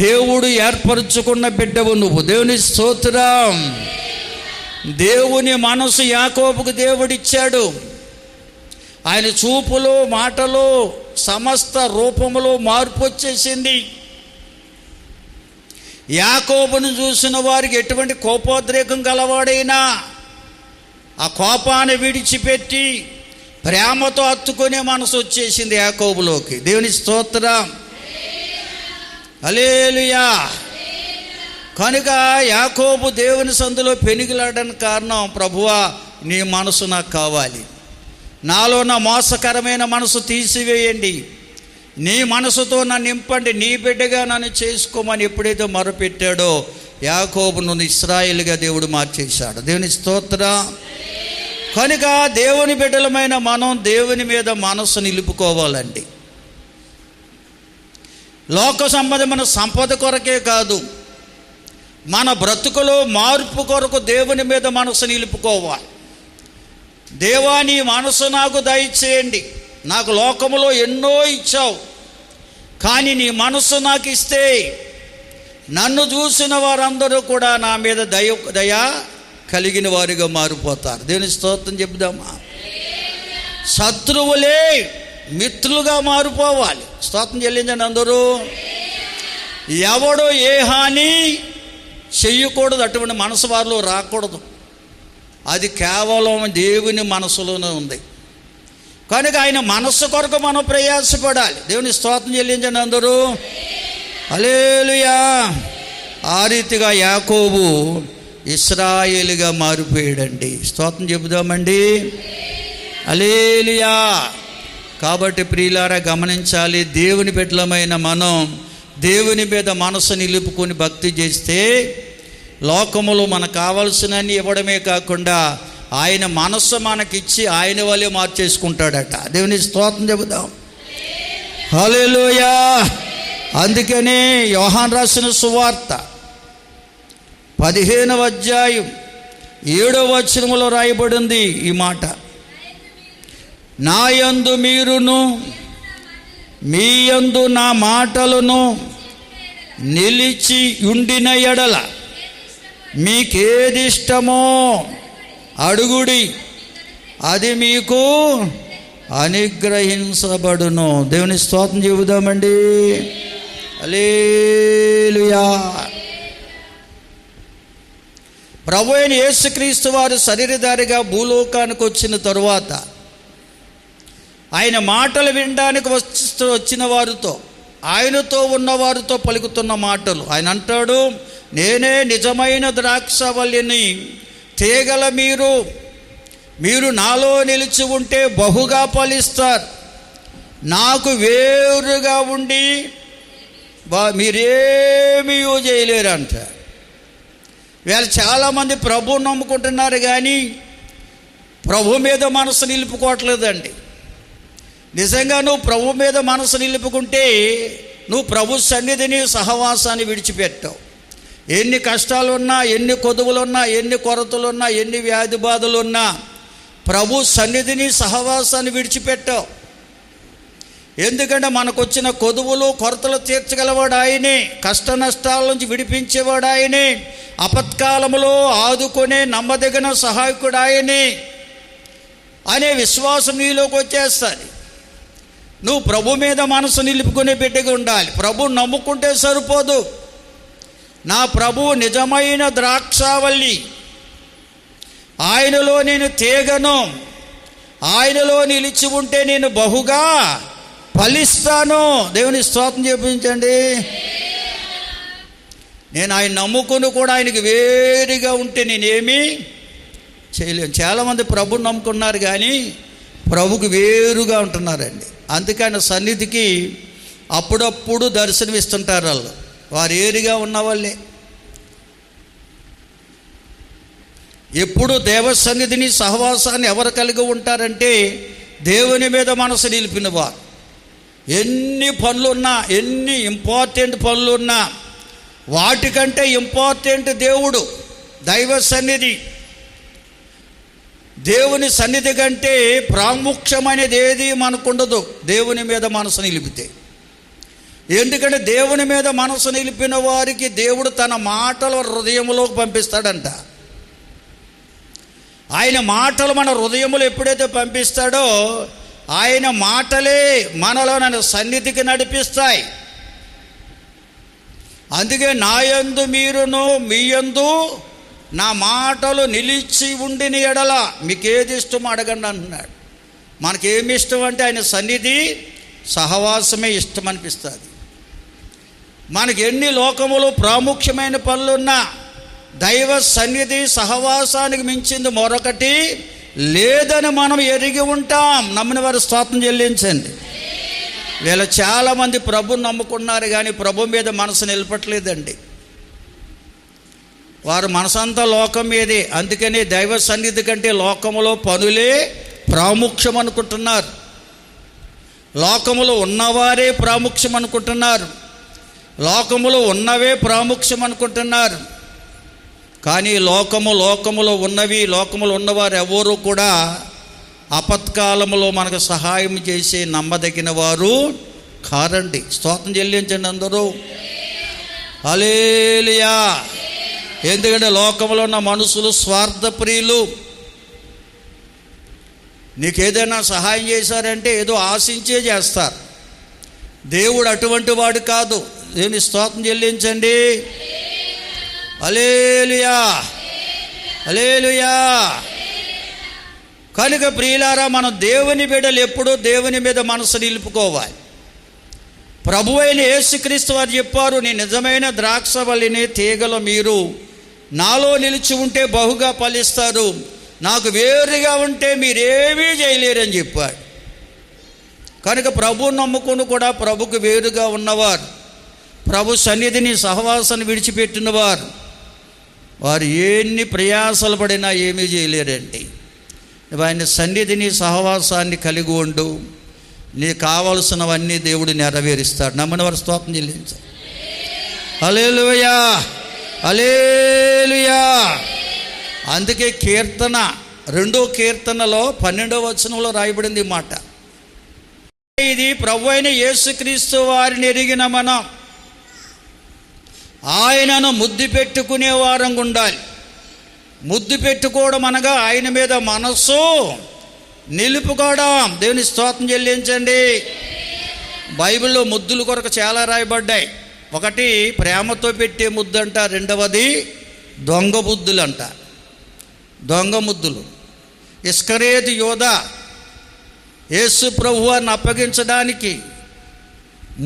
దేవుడు ఏర్పరచుకున్న బిడ్డవు నువ్వు. దేవుని స్తోత్రం. దేవుని మనసు యాకోబుకు దేవుడిచ్చాడు. ఆయన చూపులో, మాటలో, సమస్త రూపములో మార్పు వచ్చేసింది. యాకోబును చూసిన వారికి ఎటువంటి కోపోద్రేకం గలవాడైనా ఆ కోపాన్ని విడిచిపెట్టి ప్రేమతో హత్తుకునే మనసు వచ్చేసింది యాకోబులోకి. దేవుని స్తోత్రం. హల్లెలూయా. కనుక యాకోబు దేవుని సందులో పెనుగులాడడానికి కారణం, ప్రభువా నీ మనసు నాకు కావాలి, నాలో నా మోసకరమైన మనసు తీసివేయండి, నీ మనసుతో నన్ను నింపండి, నీ బిడ్డగా నన్ను చేసుకోమని ఎప్పుడైతే మొరపెట్టాడో యాకోబును ఇశ్రాయేలుగా దేవుడు మార్చేశాడు. దేవుని స్తోత్రం. కనుక దేవుని బిడ్డలమైన మనం దేవుని మీద మనసు నిలుపుకోవాలండి. లోక సంబంధమైన సంపద కొరకే కాదు, మన బ్రతుకులో మార్పు కొరకు దేవుని మీద మనసు నిలుపుకోవాలి. దేవా నీ మనసు నాకు దయచేయండి, నాకు లోకములో ఎన్నో ఇచ్చావు, కానీ నీ మనసు నాకు ఇస్తే నన్ను చూసిన వారందరూ కూడా నా మీద దయ కలిగిన వారిగా మారిపోతారు. దేవుని స్తోత్రం చెప్దామా? శత్రువులే మిత్రులుగా మారిపోవాలి. స్తోత్రం చెల్లించండి అందరూ. ఎవడో ఏ హాని చెయ్యకూడదు, అటువంటి మనసు వారిలో రాకూడదు. అది కేవలం దేవుని మనసులోనే ఉంది. కనుక ఆయన మనస్సు కొరకు మనం ప్రయాసపడాలి. దేవుని స్తోత్రం చెల్లించండి అందరూ. హల్లెలూయా. ఆ రీతిగా యాకోబు ఇశ్రాయేలుగా మారిపోయాడండి. స్తోత్రం చెబుదామండి. హల్లెలూయా. కాబట్టి ప్రియులారా గమనించాలి, దేవుని బిడ్డలమైన మనం దేవుని మీద మనసు నిలుపుకొని భక్తి చేస్తే లోకములో మనకు కావాల్సినన్ని ఇవ్వడమే కాకుండా ఆయన మనస్సు మనకిచ్చి ఆయన వల్లే మార్చేసుకుంటాడట. దేవుని స్తోత్రం చెబుదాం. హల్లెలూయా. అందుకనే యోహాను రాసిన సువార్త 15వ అధ్యాయం 7వ వచనములో రాయబడింది ఈ మాట, నా యందు మీరును మీ యందు నా మాటలను నిలిచి ఉండిన ఎడల మీకేది ఇష్టమో అడుగుడి, అది మీకు అనుగ్రహించబడును. దేవుని స్తోత్రం చెబుదామండి. హల్లెలూయా. ప్రభు అయిన యేసుక్రీస్తు వారు శరీరధారిగా భూలోకానికి వచ్చిన తరువాత ఆయన మాటలు వినడానికి వచ్చిన వారితో ఆయనతో ఉన్నవారితో పలుకుతున్న మాటలు. ఆయన అంటాడు, నేనే నిజమైన ద్రాక్షవల్లిని, తీగల మీరు నాలో నిలిచి ఉంటే బహుగా ఫలిస్తారు. నాకు వేరుగా ఉండి మీరేమీ చేయలేరంట. వీళ్ళు చాలామంది ప్రభువుని నమ్ముకుంటున్నారు కానీ ప్రభు మీద మనసు నిలుపుకోవట్లేదండి. నిజంగా నువ్వు ప్రభు మీద మనసు నిలుపుకుంటే నువ్వు ప్రభు సన్నిధిని, సహవాసాన్ని విడిచిపెట్టావు. ఎన్ని కష్టాలున్నా, ఎన్ని కొదువులున్నా, ఎన్ని కొరతలున్నా, ఎన్ని వ్యాధి బాధలున్నా ప్రభు సన్నిధిని, సహవాసాన్ని విడిచిపెట్టావు. ఎందుకంటే మనకు వచ్చిన కొదువులు, కొరతలు తీర్చగలవాడు ఆయనే, కష్ట నష్టాల నుంచి విడిపించేవాడు ఆయనే, ఆపత్కాలములో ఆదుకునే నమ్మదగిన సహాయకుడు ఆయనే అనే విశ్వాసం నీలోకి వచ్చేస్తుంది. నువ్వు ప్రభు మీద మనసు నిలుపుకునే బిడ్డగా ఉండాలి. ప్రభు నమ్ముకుంటే సరిపోదు. నా ప్రభువు నిజమైన ద్రాక్షావల్లి, ఆయనలో నేను తీగను, ఆయనలో నిలిచి ఉంటే నేను బహుగా ఫలిస్తాను. దేవుని స్తోత్రం చెప్పించండి. నేను ఆయన నమ్ముకుని కూడా ఆయనకి వేరుగా ఉంటే నేనేమీ చేయలేను. చాలామంది ప్రభుని నమ్ముకున్నారు కానీ ప్రభుకు వేరుగా ఉంటున్నారండి. అందుకని సన్నిధికి అప్పుడప్పుడు దర్శనమిస్తుంటారు. వారు ఏరుగా ఉన్నవాళ్ళే. ఎప్పుడు దేవ సన్నిధిని, సహవాసాన్ని ఎవరు కలిగి ఉంటారంటే దేవుని మీద మనసు నిలిపిన వారు. ఎన్ని పనులున్నా, ఎన్ని ఇంపార్టెంట్ పనులున్నా వాటికంటే ఇంపార్టెంట్ దేవుడు, దైవ సన్నిధి. దేవుని సన్నిధి కంటే ప్రాముఖ్యమైనది ఏది మనకుండదు దేవుని మీద మనసు నిలిపితే. ఎందుకంటే దేవుని మీద మనసు నిలిపిన వారికి దేవుడు తన మాటలు హృదయంలోకి పంపిస్తాడంట. ఆయన మాటలు మన హృదయములు ఎప్పుడైతే పంపిస్తాడో ఆయన మాటలే మనలో నన్ను సన్నిధికి నడిపిస్తాయి. అందుకే నాయందు మీరును మీయందు నా మాటలు నిలిచి ఉండిన ఎడల మీకేది ఇష్టమో అడగండి అంటున్నాడు. మనకేమి ఇష్టం అంటే ఆయన సన్నిధి, సహవాసమే ఇష్టం అనిపిస్తుంది. మనకి ఎన్ని లోకములు ప్రాముఖ్యమైన పనులున్నా దైవ సన్నిధి, సహవాసానికి మించింది మరొకటి లేదని మనం ఎరిగి ఉంటాం. నమ్మిన వారు స్తోత్రం చెల్లించండి. వీళ్ళు చాలామంది ప్రభుని నమ్ముకున్నారు కానీ ప్రభు మీద మనసు నిలపట్లేదండి. వారు మనసంతా లోకం మీదే. అందుకని దైవ సన్నిధి కంటే లోకములో పనులే ప్రాముఖ్యం అనుకుంటున్నారు. లోకములో ఉన్నవారే ప్రాముఖ్యం అనుకుంటున్నారు. లోకములో ఉన్నవే ప్రాముఖ్యం అనుకుంటున్నారు. కానీ లోకములో ఉన్నవి, లోకములో ఉన్నవారు ఎవరు కూడా ఆపత్కాలములో మనకు సహాయం చేసే నమ్మదగిన వారు కారండి. స్తోత్రం చెల్లించండి అందరూ. హల్లెలూయా. ఎందుకంటే లోకంలో ఉన్న మనుషులు స్వార్థప్రియులు. నీకు ఏదైనా సహాయం చేశారంటే ఏదో ఆశించే చేస్తారు. దేవుడు అటువంటి వాడు కాదు. దేవుని స్తోత్రం చెల్లించండి. హల్లెలూయా, హల్లెలూయా. కనుక ప్రియులారా, మనం దేవుని బిడ్డలు ఎప్పుడూ దేవుని మీద మనసు నిలుపుకోవాలి. ప్రభు అయిన యేసుక్రీస్తు వారు చెప్పారు, నేను నిజమైన ద్రాక్షవల్లిని, తీగలు మీరు నాలో నిలిచి ఉంటే బహుగా ఫలిస్తారు. నాకు వేరుగా ఉంటే మీరేమీ చేయలేరని చెప్పాడు. కనుక ప్రభువుని నమ్ముకుని కూడా ప్రభుకు వేరుగా ఉన్నవారు, ప్రభు సన్నిధిని, సహవాసాన్ని విడిచిపెట్టినవారు, వారు ఎన్ని ప్రయాసలు పడినా ఏమీ చేయలేరండి. ఆయన సన్నిధిని, సహవాసాన్ని కలిగి ఉండు, నీకు కావలసినవన్నీ దేవుడు నెరవేరుస్తాడు. నమ్మిన వారు స్తోత్రం చెల్లించారు. హల్లెలూయా, హల్లెలూయా. అందుకే కీర్తన 2వ కీర్తనలో 12వ వచనంలో రాయబడింది ఈ మాట. ఇది ప్రభు అయిన యేసుక్రీస్తు వారిని ఎరిగిన మనం ఆయనను ముద్దు పెట్టుకునే వారంగా ఉండాలి. ముద్దు పెట్టుకోవడం అనగా ఆయన మీద మనస్సు నిలుపుకోవడం. దేవుని స్తోత్రం చెల్లించండి. బైబిల్లో ముద్దుల కొరకు చాలా రాయబడ్డాయి. ఒకటి ప్రేమతో పెట్టే ముద్దు అంట, రెండవది దొంగ బుద్ధులు అంట, దొంగ ముద్దులు. ఇస్కరేతు యోధ యేసు ప్రభువారిని అప్పగించడానికి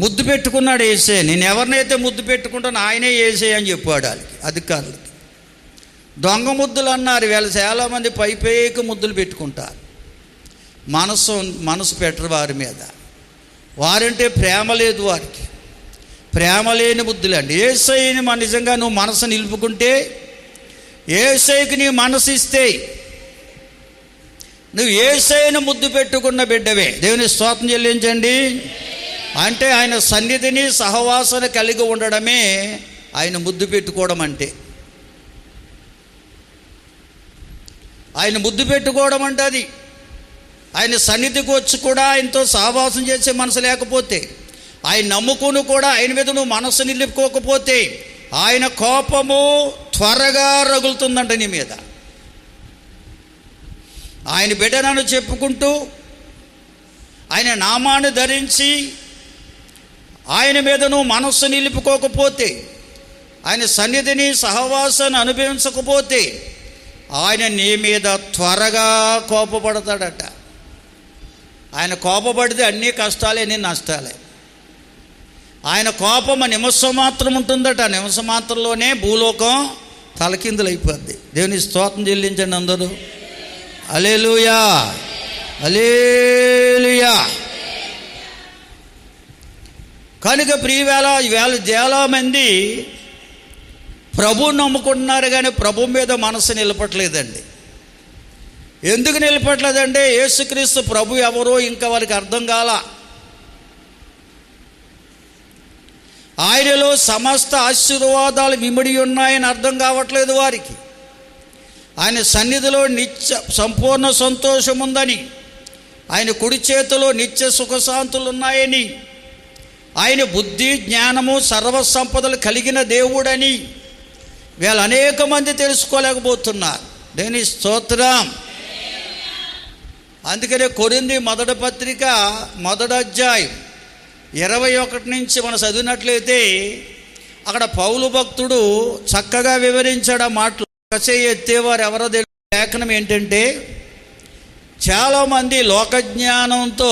ముద్దు పెట్టుకున్నాడు యేసే. నేను ఎవరినైతే ముద్దు పెట్టుకుంటానో ఆయనే యేసే అని చెప్పాడు వాళ్ళకి, అధికారులకి. దొంగ ముద్దులు అన్నారు. వీళ్ళు చాలామంది పైకి ముద్దులు పెట్టుకుంటారు, మనసు పెట్టరు వారి మీద. వారంటే ప్రేమ లేదు వారికి, ప్రేమ లేని ముద్దులండి. యేసయ్యని నిజంగా నువ్వు మనసు నిలుపుకుంటే, యేసయ్యకి నీ మనసు ఇస్తే, నువ్వు యేసయ్యను ముద్దు పెట్టుకున్న బిడ్డవే. దేవుని స్తోత్రం చెల్లించండి. అంటే ఆయన సన్నిధిని సహవాసన కలిగి ఉండడమే ఆయన ముద్దు పెట్టుకోవడం అంటే. ఆయన ముద్దు పెట్టుకోవడం అంటే అది. ఆయన సన్నిధికి వచ్చి కూడా ఆయనతో సహవాసం చేసే మనసు లేకపోతే, ఆయన నమ్ముకుని కూడా ఆయన మీద నువ్వు మనసు నిలుపుకోకపోతే, ఆయన కోపము త్వరగా రగులుతుందంట నీ మీద. ఆయన బిడ్డనని చెప్పుకుంటూ, ఆయన నామాన్ని ధరించి ఆయన మీద నువ్వు మనస్సు నిలుపుకోకపోతే, ఆయన సన్నిధిని సహవాసాన్ని అనుభవించకపోతే, ఆయన నీ మీద త్వరగా కోపపడతాడట. ఆయన కోపపడితే అన్నీ కష్టాలే, అన్నీ నష్టాలే. ఆయన కోపం నిమిషం మాత్రం ఉంటుందట. నిమిషం మాత్రంలోనే భూలోకం తలకిందులైపోద్ది. దేవుని స్తోత్రం చెల్లించండి అందరూ. హల్లెలూయా, హల్లెలూయా. కనుక ఈవేళ చాలామంది ప్రభువు నమ్ముకుంటున్నారు కానీ ప్రభు మీద మనసు నిలపట్లేదండి. ఎందుకు నిలపట్లేదంటే యేసుక్రీస్తు ప్రభు ఎవరో ఇంకా వారికి అర్థం కాల. ఆయనలో సమస్త ఆశీర్వాదాలు ఇమిడి ఉన్నాయని అర్థం కావట్లేదు వారికి. ఆయన సన్నిధిలో నిత్య సంపూర్ణ సంతోషం ఉందని, ఆయన కుడి చేతిలో నిత్య సుఖశాంతులు ఉన్నాయని, ఆయన బుద్ధి జ్ఞానము సర్వసంపదలు కలిగిన దేవుడని వీళ్ళు అనేక మంది తెలుసుకోలేకపోతున్నారు. దేని స్తోత్రం. అందుకనే కొరింథీ మొదటి పత్రిక 1వ అధ్యాయం 21 నుంచి మనం చదివినట్లయితే అక్కడ పౌలు భక్తుడు చక్కగా వివరించాడు ఆ మాటలు. చేయి ఎత్తేవారు ఎవరో లేఖనం ఏంటంటే, చాలామంది లోకజ్ఞానంతో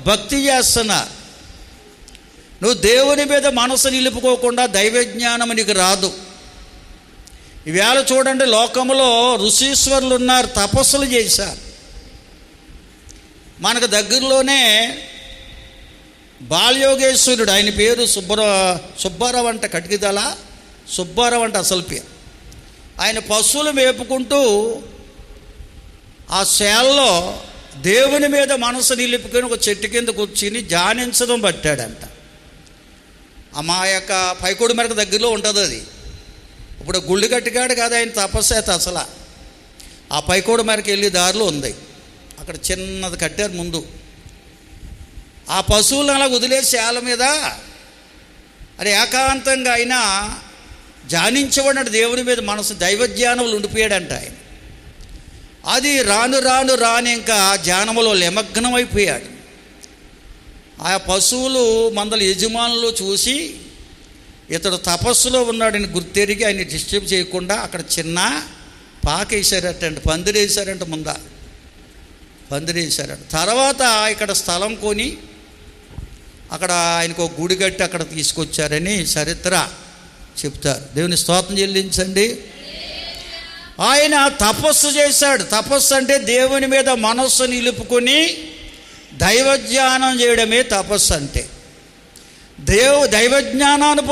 భక్తి చేస్తున్నారు. నువ్వు దేవుని మీద మనసు నిలుపుకోకుండా దైవజ్ఞానం నీకు రాదు. ఈవేళ చూడండి, లోకంలో ఋషీశ్వరులు ఉన్నారు, తపస్సులు చేశారు. మనకు దగ్గరలోనే బాలయోగేశ్వరుడు, ఆయన పేరు సుబ్బారావు అంట, కటికిదల సుబ్బారావు అంట అసలు పేరు. ఆయన పశువులు మేపుకుంటూ ఆ శాలలో దేవుని మీద మనసు నిలుపుకొని ఒక చెట్టు కింద కూర్చుని ధ్యానించడం పట్టాడంట. మా యొక్క పైకోడి మేరకు దగ్గరలో ఉంటుంది అది. ఇప్పుడు గుళ్ళు కట్టికాడు కాదు ఆయన తపస్సేత. అసలు ఆ పైకోడి మేరకు వెళ్ళే దారిలో ఉంది, అక్కడ చిన్నది కట్టారు ముందు. ఆ పశువులను అలా వదిలేసి శాల మీద అది ఏకాంతంగా అయినా ధ్యానించబడినట్టు దేవుని మీద మనసు దైవజ్ఞానములు ఉండిపోయాడంట ఆయన. అది రాను ఇంకా ధ్యానములో నిమగ్నమైపోయాడు. ఆ పశువులు మందల యజమానులు చూసి ఇతడు తపస్సులో ఉన్నాడని గుర్తెరిగి ఆయన డిస్టర్బ్ చేయకుండా అక్కడ చిన్న పాకేసారటండి, పందిరేసారంట. పందిరేసారట. తర్వాత ఇక్కడ స్థలం కొని అక్కడ ఆయనకు ఒక గుడి కట్టి అక్కడ తీసుకొచ్చారని చరిత్ర చెప్తారు. దేవుని స్తోత్రం చెల్లించండి. ఆయన తపస్సు చేశాడు. తపస్సు అంటే దేవుని మీద మనస్సు నిలుపుకొని దైవజ్ఞానం చేయడమే తపస్సు అంటే. దైవజ్ఞానాన్ని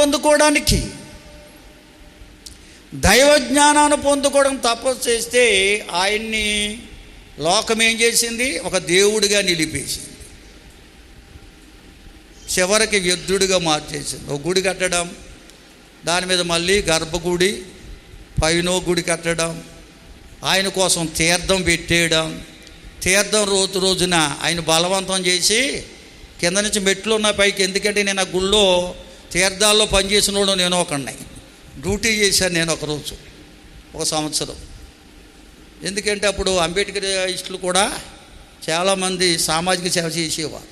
పొందుకోవడం తపస్సు చేస్తే ఆయన్ని లోకం ఏం చేసింది? ఒక దేవుడిగా నిలిపేసింది. చివరికి వ్యర్థుడిగా మార్చేసింది. ఒక గుడి కట్టడం, దాని మీద మళ్ళీ గర్భగుడి, పైన గుడి కట్టడం, ఆయన కోసం తీర్థం పెట్టేయడం. తీర్థం రోజున ఆయన బలవంతం చేసి కింద నుంచి మెట్లు ఉన్న పైకి, ఎందుకంటే నేను ఆ గుళ్ళో తీర్థాల్లో పనిచేసినోడు నేను ఒకడిని, డ్యూటీ చేశాను నేను ఒకరోజు, ఒక సంవత్సరం. ఎందుకంటే అప్పుడు అంబేద్కర్ ఇస్టులు కూడా చాలామంది సామాజిక సేవ చేసేవారు.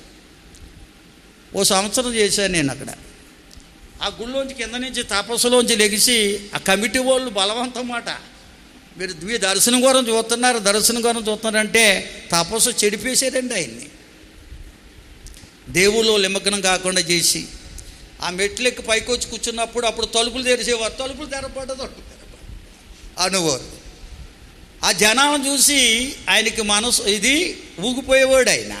ఓ సంవత్సరం చేశాను నేను అక్కడ. ఆ గుళ్ళోంచి కింద నుంచి తపస్సులోంచి లెగిసి ఆ కమిటీ వాళ్ళు బలవంతం మాట, మీరు మీ దర్శనం గురించి చూస్తున్నారంటే తపస్సు చెడిపేసేదండి ఆయన్ని. దేవుళ్ళు నిమగ్నం కాకుండా చేసి ఆ మెట్లెక్కి పైకి వచ్చి కూర్చున్నప్పుడు అప్పుడు తలుపులు తెరిచేవారు. తలుపులు తెరపడ్డదు అనువారు. ఆ జనాలను చూసి ఆయనకి మనసు ఇది ఊగిపోయేవాడు ఆయన.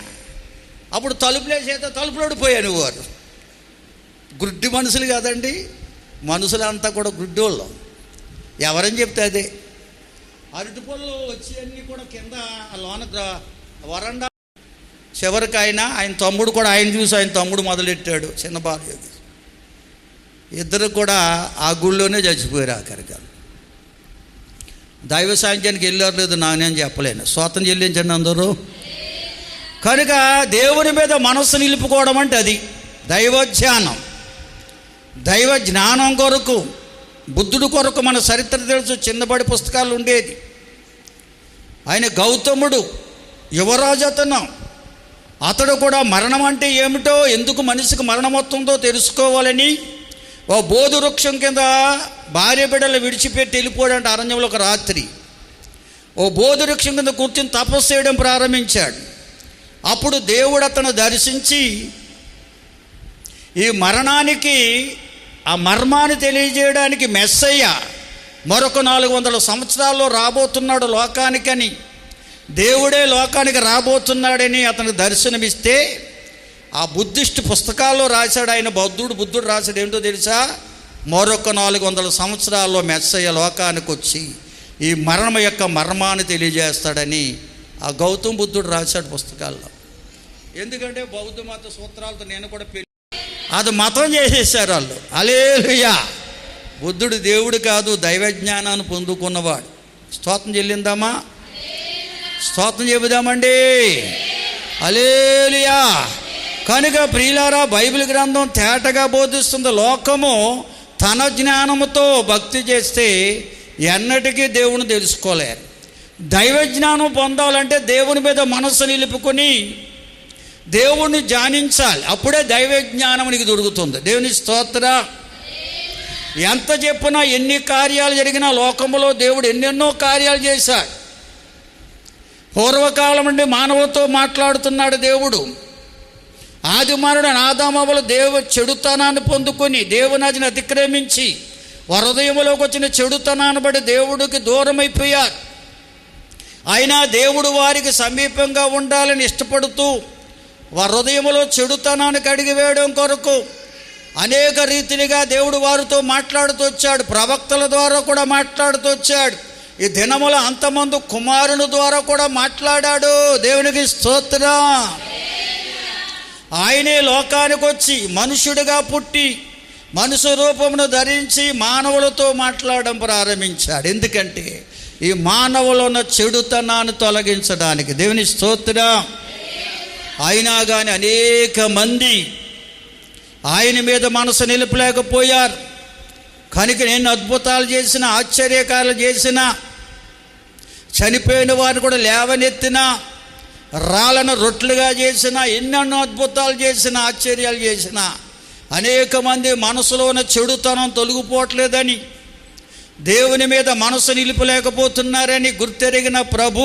అప్పుడు తలుపులేసేస్తే తలుపులు ఓడిపోయాను వారు. గుడ్డి మనుషులు కాదండి, మనుషులంతా కూడా గుడ్డోళ్ళు. ఎవరని చెప్తే అదే. అరటి పళ్ళు వచ్చి అన్నీ కూడా కింద లోన వరండా. చివరికి ఆయన తమ్ముడు కూడా ఆయన చూసి ఆయన తమ్ముడు మొదలెట్టాడు చిన్న భార్య. ఇద్దరు కూడా ఆ గుళ్ళోనే చచ్చిపోయారు ఆఖరిగా. దైవ సాంఖ్యానికి వెళ్ళారు లేదు నానేం చెప్పలేను. స్వాతం చెల్లించండి అందరూ. కనుక దేవుని మీద మనస్సు నిలుపుకోవడం అంటే అది దైవధ్యానం. దైవ జ్ఞానం కొరకు, బుద్ధుడు కొరకు మన చరిత్ర తెలుసు, చిన్నబడి పుస్తకాలు ఉండేది. ఆయన గౌతముడు యువరాజు అతడు కూడా మరణం అంటే ఏమిటో, ఎందుకు మనిషికి మరణం వస్తుందో తెలుసుకోవాలని ఓ బోధి వృక్షం కింద భార్య బిడ్డలు విడిచిపెట్టి వెళ్ళిపోయాడంటే అరణ్యంలో ఒక రాత్రి. ఓ బోధి వృక్షం కింద కూర్చుని తపస్సు చేయడం ప్రారంభించాడు. అప్పుడు దేవుడు అతను దర్శించి ఈ మరణానికి ఆ మర్మాన్ని తెలియజేయడానికి మెస్సయ్య మరొక 400 సంవత్సరాల్లో రాబోతున్నాడు లోకానికని, దేవుడే లోకానికి రాబోతున్నాడని అతనికి దర్శనమిస్తే ఆ బుద్ధిస్ట్ పుస్తకాల్లో రాశాడు ఆయన. బుద్ధుడు రాశాడు ఏంటో తెలుసా? మరొక 400 సంవత్సరాల్లో మెస్సయ్య లోకానికి వచ్చి ఈ మరణం యొక్క మర్మాన్ని తెలియజేస్తాడని ఆ గౌతమ బుద్ధుడు రాశాడు పుస్తకాల్లో. ఎందుకంటే బౌద్ధ మత సూత్రాలతో నేను కూడా అది మతం చేసేసారు వాళ్ళు. హల్లెలూయా. బుద్ధుడు దేవుడు కాదు, దైవజ్ఞానాన్ని పొందుకున్నవాడు. స్తోత్రం చెల్లిందామా? స్తోత్రం చెబుదామండి. హల్లెలూయా. కనుక ప్రియులారా, బైబిల్ గ్రంథం తేటగా బోధిస్తుంది. లోకము తన జ్ఞానముతో భక్తి చేస్తే ఎన్నటికీ దేవుని తెలుసుకోలేరు. దైవజ్ఞానం పొందాలంటే దేవుని మీద మనస్సు నిలుపుకొని దేవుణ్ణి ధ్యానించాలి. అప్పుడే దైవ జ్ఞానం నీకు దొరుకుతుంది. దేవుని స్తోత్ర. ఎంత చెప్పినా, ఎన్ని కార్యాలు జరిగినా లోకంలో దేవుడు ఎన్నెన్నో కార్యాలు చేశాడు. పూర్వకాలం నుండి మానవులతో మాట్లాడుతున్నాడు దేవుడు. ఆది మానవుడు ఆదామవ్వలు చెడుతనాన్ని పొందుకొని దేవుని అతిక్రమించి వారి హృదయంలోకి వచ్చిన చెడుతనాన్ని బట్టి దేవుడికి దూరమైపోయారు. అయినా దేవుడు వారికి సమీపంగా ఉండాలని ఇష్టపడుతూ వారి హృదయంలో చెడుతనాన్ని కడిగివేయడం కొరకు అనేక రీతిలుగా దేవుడు వారితో మాట్లాడుతూ వచ్చాడు. ప్రవక్తల ద్వారా కూడా మాట్లాడుతూ వచ్చాడు. ఈ దినముల అంతమందు కుమారుని ద్వారా కూడా మాట్లాడాడు. దేవునికి స్తోత్రం. ఆయనే లోకానికి వచ్చి మనుషుడిగా పుట్టి మనుషు రూపమును ధరించి మానవులతో మాట్లాడడం ప్రారంభించాడు. ఎందుకంటే ఈ మానవులో ఉన్న చెడుతనాన్ని తొలగించడానికి. దేవుని స్తోత్రం. అయినా కానీ అనేక మంది ఆయన మీద మనసు నిలుపలేకపోయారు. కనుక నేను అద్భుతాలు చేసిన, ఆశ్చర్యకార్యాలు చేసిన, చనిపోయిన వారిని కూడా లేవనెత్తిన, రాళ్ళను రొట్టెలుగా చేసిన, ఎన్నెన్నో అద్భుతాలు చేసిన, ఆశ్చర్యాలు చేసిన అనేక మంది మనసులో ఉన్న చెడుతనం తొలగిపోవట్లేదని, దేవుని మీద మనసు నిలుపలేకపోతున్నారని గుర్తెరిగిన ప్రభు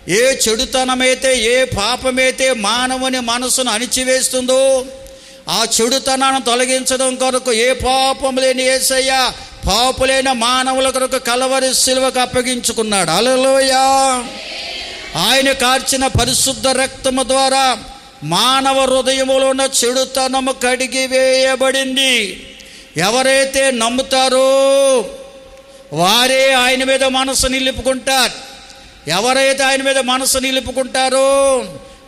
ఏ చెడుతనమైతే, ఏ పాపమైతే మానవుని మనసును అణిచివేస్తుందో ఆ చెడుతనాన్ని తొలగించడం కొరకు ఏ పాపం లేని యేసయ్య పాపులైన మానవుల కొరకు కలవరి సిలువకు అప్పగించుకున్నాడు. హల్లెలూయా. ఆయన కార్చిన పరిశుద్ధ రక్తము ద్వారా మానవ హృదయములో ఉన్న చెడుతనము కడిగి వేయబడింది. ఎవరైతే నమ్ముతారో వారే ఆయన మీద మనసు నిలుపుకుంటారు. ఎవరైతే ఆయన మీద మనసు నిలుపుకుంటారో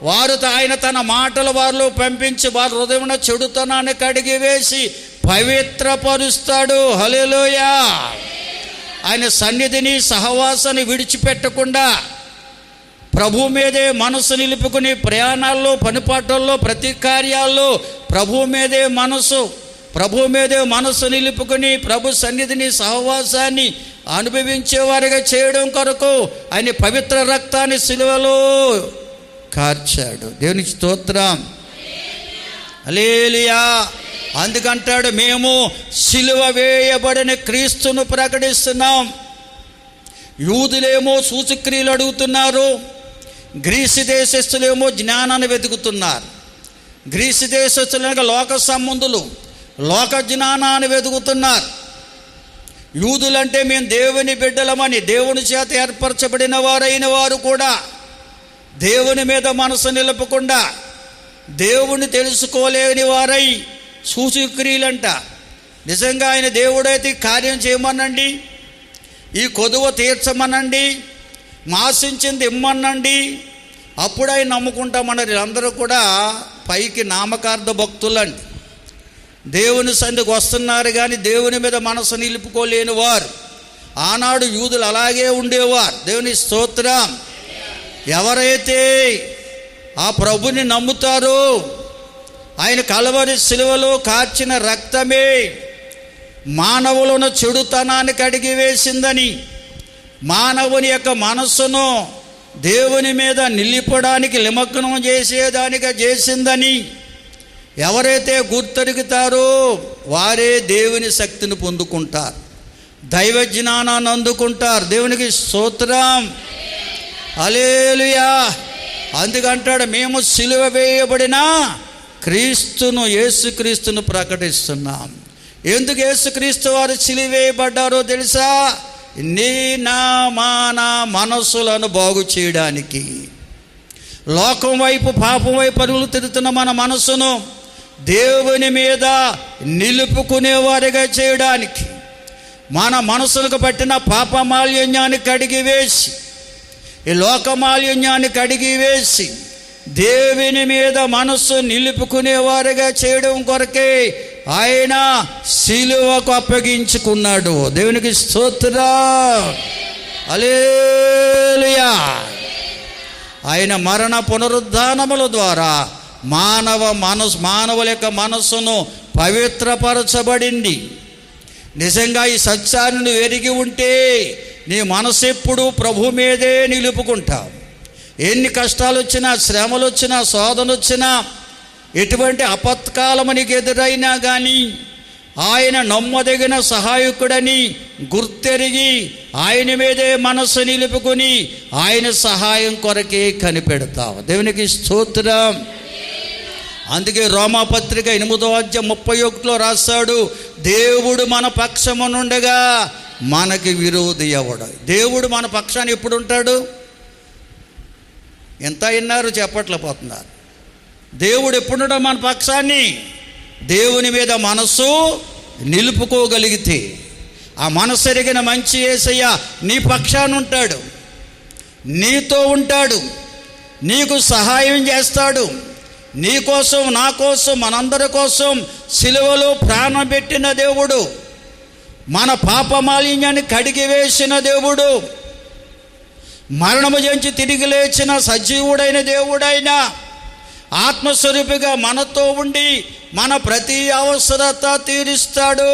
వారు ఆయన తన మాటలు వారిలో పంపించి వారి హృదయమున చెడుతనాన్ని కడిగి వేసి పవిత్రపరుస్తాడు. హల్లెలూయా. ఆయన సన్నిధిని సహవాసాన్ని విడిచిపెట్టకుండా ప్రభు మీదే మనసు నిలుపుకుని ప్రయాణాల్లో, పనిపాటల్లో, ప్రతి కార్యాల్లో ప్రభు మీదే మనసు నిలుపుకుని ప్రభు సన్నిధిని సహవాసాన్ని అనుభవించేవారిగా చేయడం కొరకు ఆయన పవిత్ర రక్తాన్ని సిలువలో కార్చాడు. దేవునికి స్తోత్రం. హల్లెలూయా. అందుకంటాడు, మేము సిలువ వేయబడిన క్రీస్తును ప్రకటిస్తున్నాం. యూదులేమో సూచక్రియలు అడుగుతున్నారు, గ్రీసు దేశస్తులేమో జ్ఞానాన్ని వెతుకుతున్నారు. గ్రీసు దేశస్తులైన లోక సంబంధులు లోక జ్ఞానాన్ని వెతుకుతున్నారు. యూదులంటే మేము దేవుని బిడ్డలమని, దేవుని చేత ఏర్పరచబడిన వారైన వారు కూడా దేవుని మీద మనసు నిలపకుండా దేవుని తెలుసుకోలేని వారై సూచక్రియలంట. నిజంగా ఆయన దేవుడైతే కార్యం చేయమనండి, ఈ కొదువ తీర్చమనండి, మాసించింది ఇమ్మనండి, అప్పుడు ఆయన నమ్ముకుంటామన్నారు. అందరూ కూడా పైకి నామకార్థ భక్తులండి, దేవుని సన్నిధికి వస్తున్నారు కానీ దేవుని మీద మనసు నిలుపుకోలేని వారు. ఆనాడు యూదులు అలాగే ఉండేవారు. దేవుని స్తోత్రం. ఎవరైతే ఆ ప్రభుని నమ్ముతారో, ఆయన కల్వరి శిలువలో కార్చిన రక్తమే మానవులను చెడుతనాన్ని కడిగి వేసిందని, మానవుని యొక్క మనస్సును దేవుని మీద నిలిపడానికి నిమగ్నం చేసేదానిగా చేసిందని ఎవరైతే గుర్తెరుగుతారో వారే దేవుని శక్తిని పొందుకుంటారు, దైవ జ్ఞానాన్ని అందుకుంటారు. దేవునికి స్తోత్రం. హల్లెలూయా. అందుకంటాడు, మేము సిలువ వేయబడిన క్రీస్తును, యేసుక్రీస్తును ప్రకటిస్తున్నాం. ఎందుకు యేసుక్రీస్తు వారు సిలువ వేయబడ్డారో తెలుసా? నీ నా మాన మనస్సులను బాగు చేయడానికి, లోకం వైపు పాపం వైపు పరుగులు తిరుగుతున్న మన మనస్సును దేవుని మీద నిలుపుకునేవారిగా చేయడానికి, మన మనసులకు పట్టిన పాప మాలిన్యాన్ని కడిగివేసి, ఈ లోక మాలిన్యాన్ని కడిగివేసి దేవుని మీద మనస్సు నిలుపుకునేవారిగా చేయడం కొరకే ఆయన సిలువకు అప్పగించుకున్నాడు. దేవునికి స్తోత్రం. హల్లెలూయా. ఆయన మరణ పునరుద్ధానముల ద్వారా మానవుల యొక్క మనస్సును పవిత్రపరచబడింది. నిజంగా ఈ సత్యాన్ని ఎరిగి ఉంటే నీ మనసు ఎప్పుడు ప్రభు మీదే నిలుపుకుంటావు. ఎన్ని కష్టాలు వచ్చినా, శ్రమలు వచ్చినా, శోధన వచ్చినా, ఎటువంటి అపత్కాలము నీకు ఎదురైనా కానీ ఆయన నమ్మదగిన సహాయకుడని గుర్తెరిగి ఆయన మీదే మనస్సు నిలుపుకొని ఆయన సహాయం కొరకే కనిపెడతావు. దేవునికి స్తోత్రం. అందుకే రోమాపత్రిక 8:31 రాస్తాడు, దేవుడు మన పక్షమునుండగా మనకి విరోధి ఎవడు? దేవుడు మన పక్షాన్ని ఎప్పుడు ఉంటాడు? ఎంత విన్నారు చెప్పట్లేకపోతున్నారు. దేవుడు ఎప్పుడుంటాడు మన పక్షాన్ని? దేవుని మీద మనసు నిలుపుకోగలిగితే, ఆ మనసు ఎరిగిన మంచి యేసయ్య నీ పక్షాన ఉంటాడు, నీతో ఉంటాడు, నీకు సహాయం చేస్తాడు. నీ కోసం, నా కోసం, మనందరి కోసం సిలువలో ప్రాణం పెట్టిన దేవుడు, మన పాప మాలిన్యాన్ని కడిగివేసిన దేవుడు, మరణము జయించి తిరిగి లేచిన సజీవుడైన దేవుడైన ఆత్మస్వరూపిగా మనతో ఉండి మన ప్రతి అవసరత తీరుస్తాడు.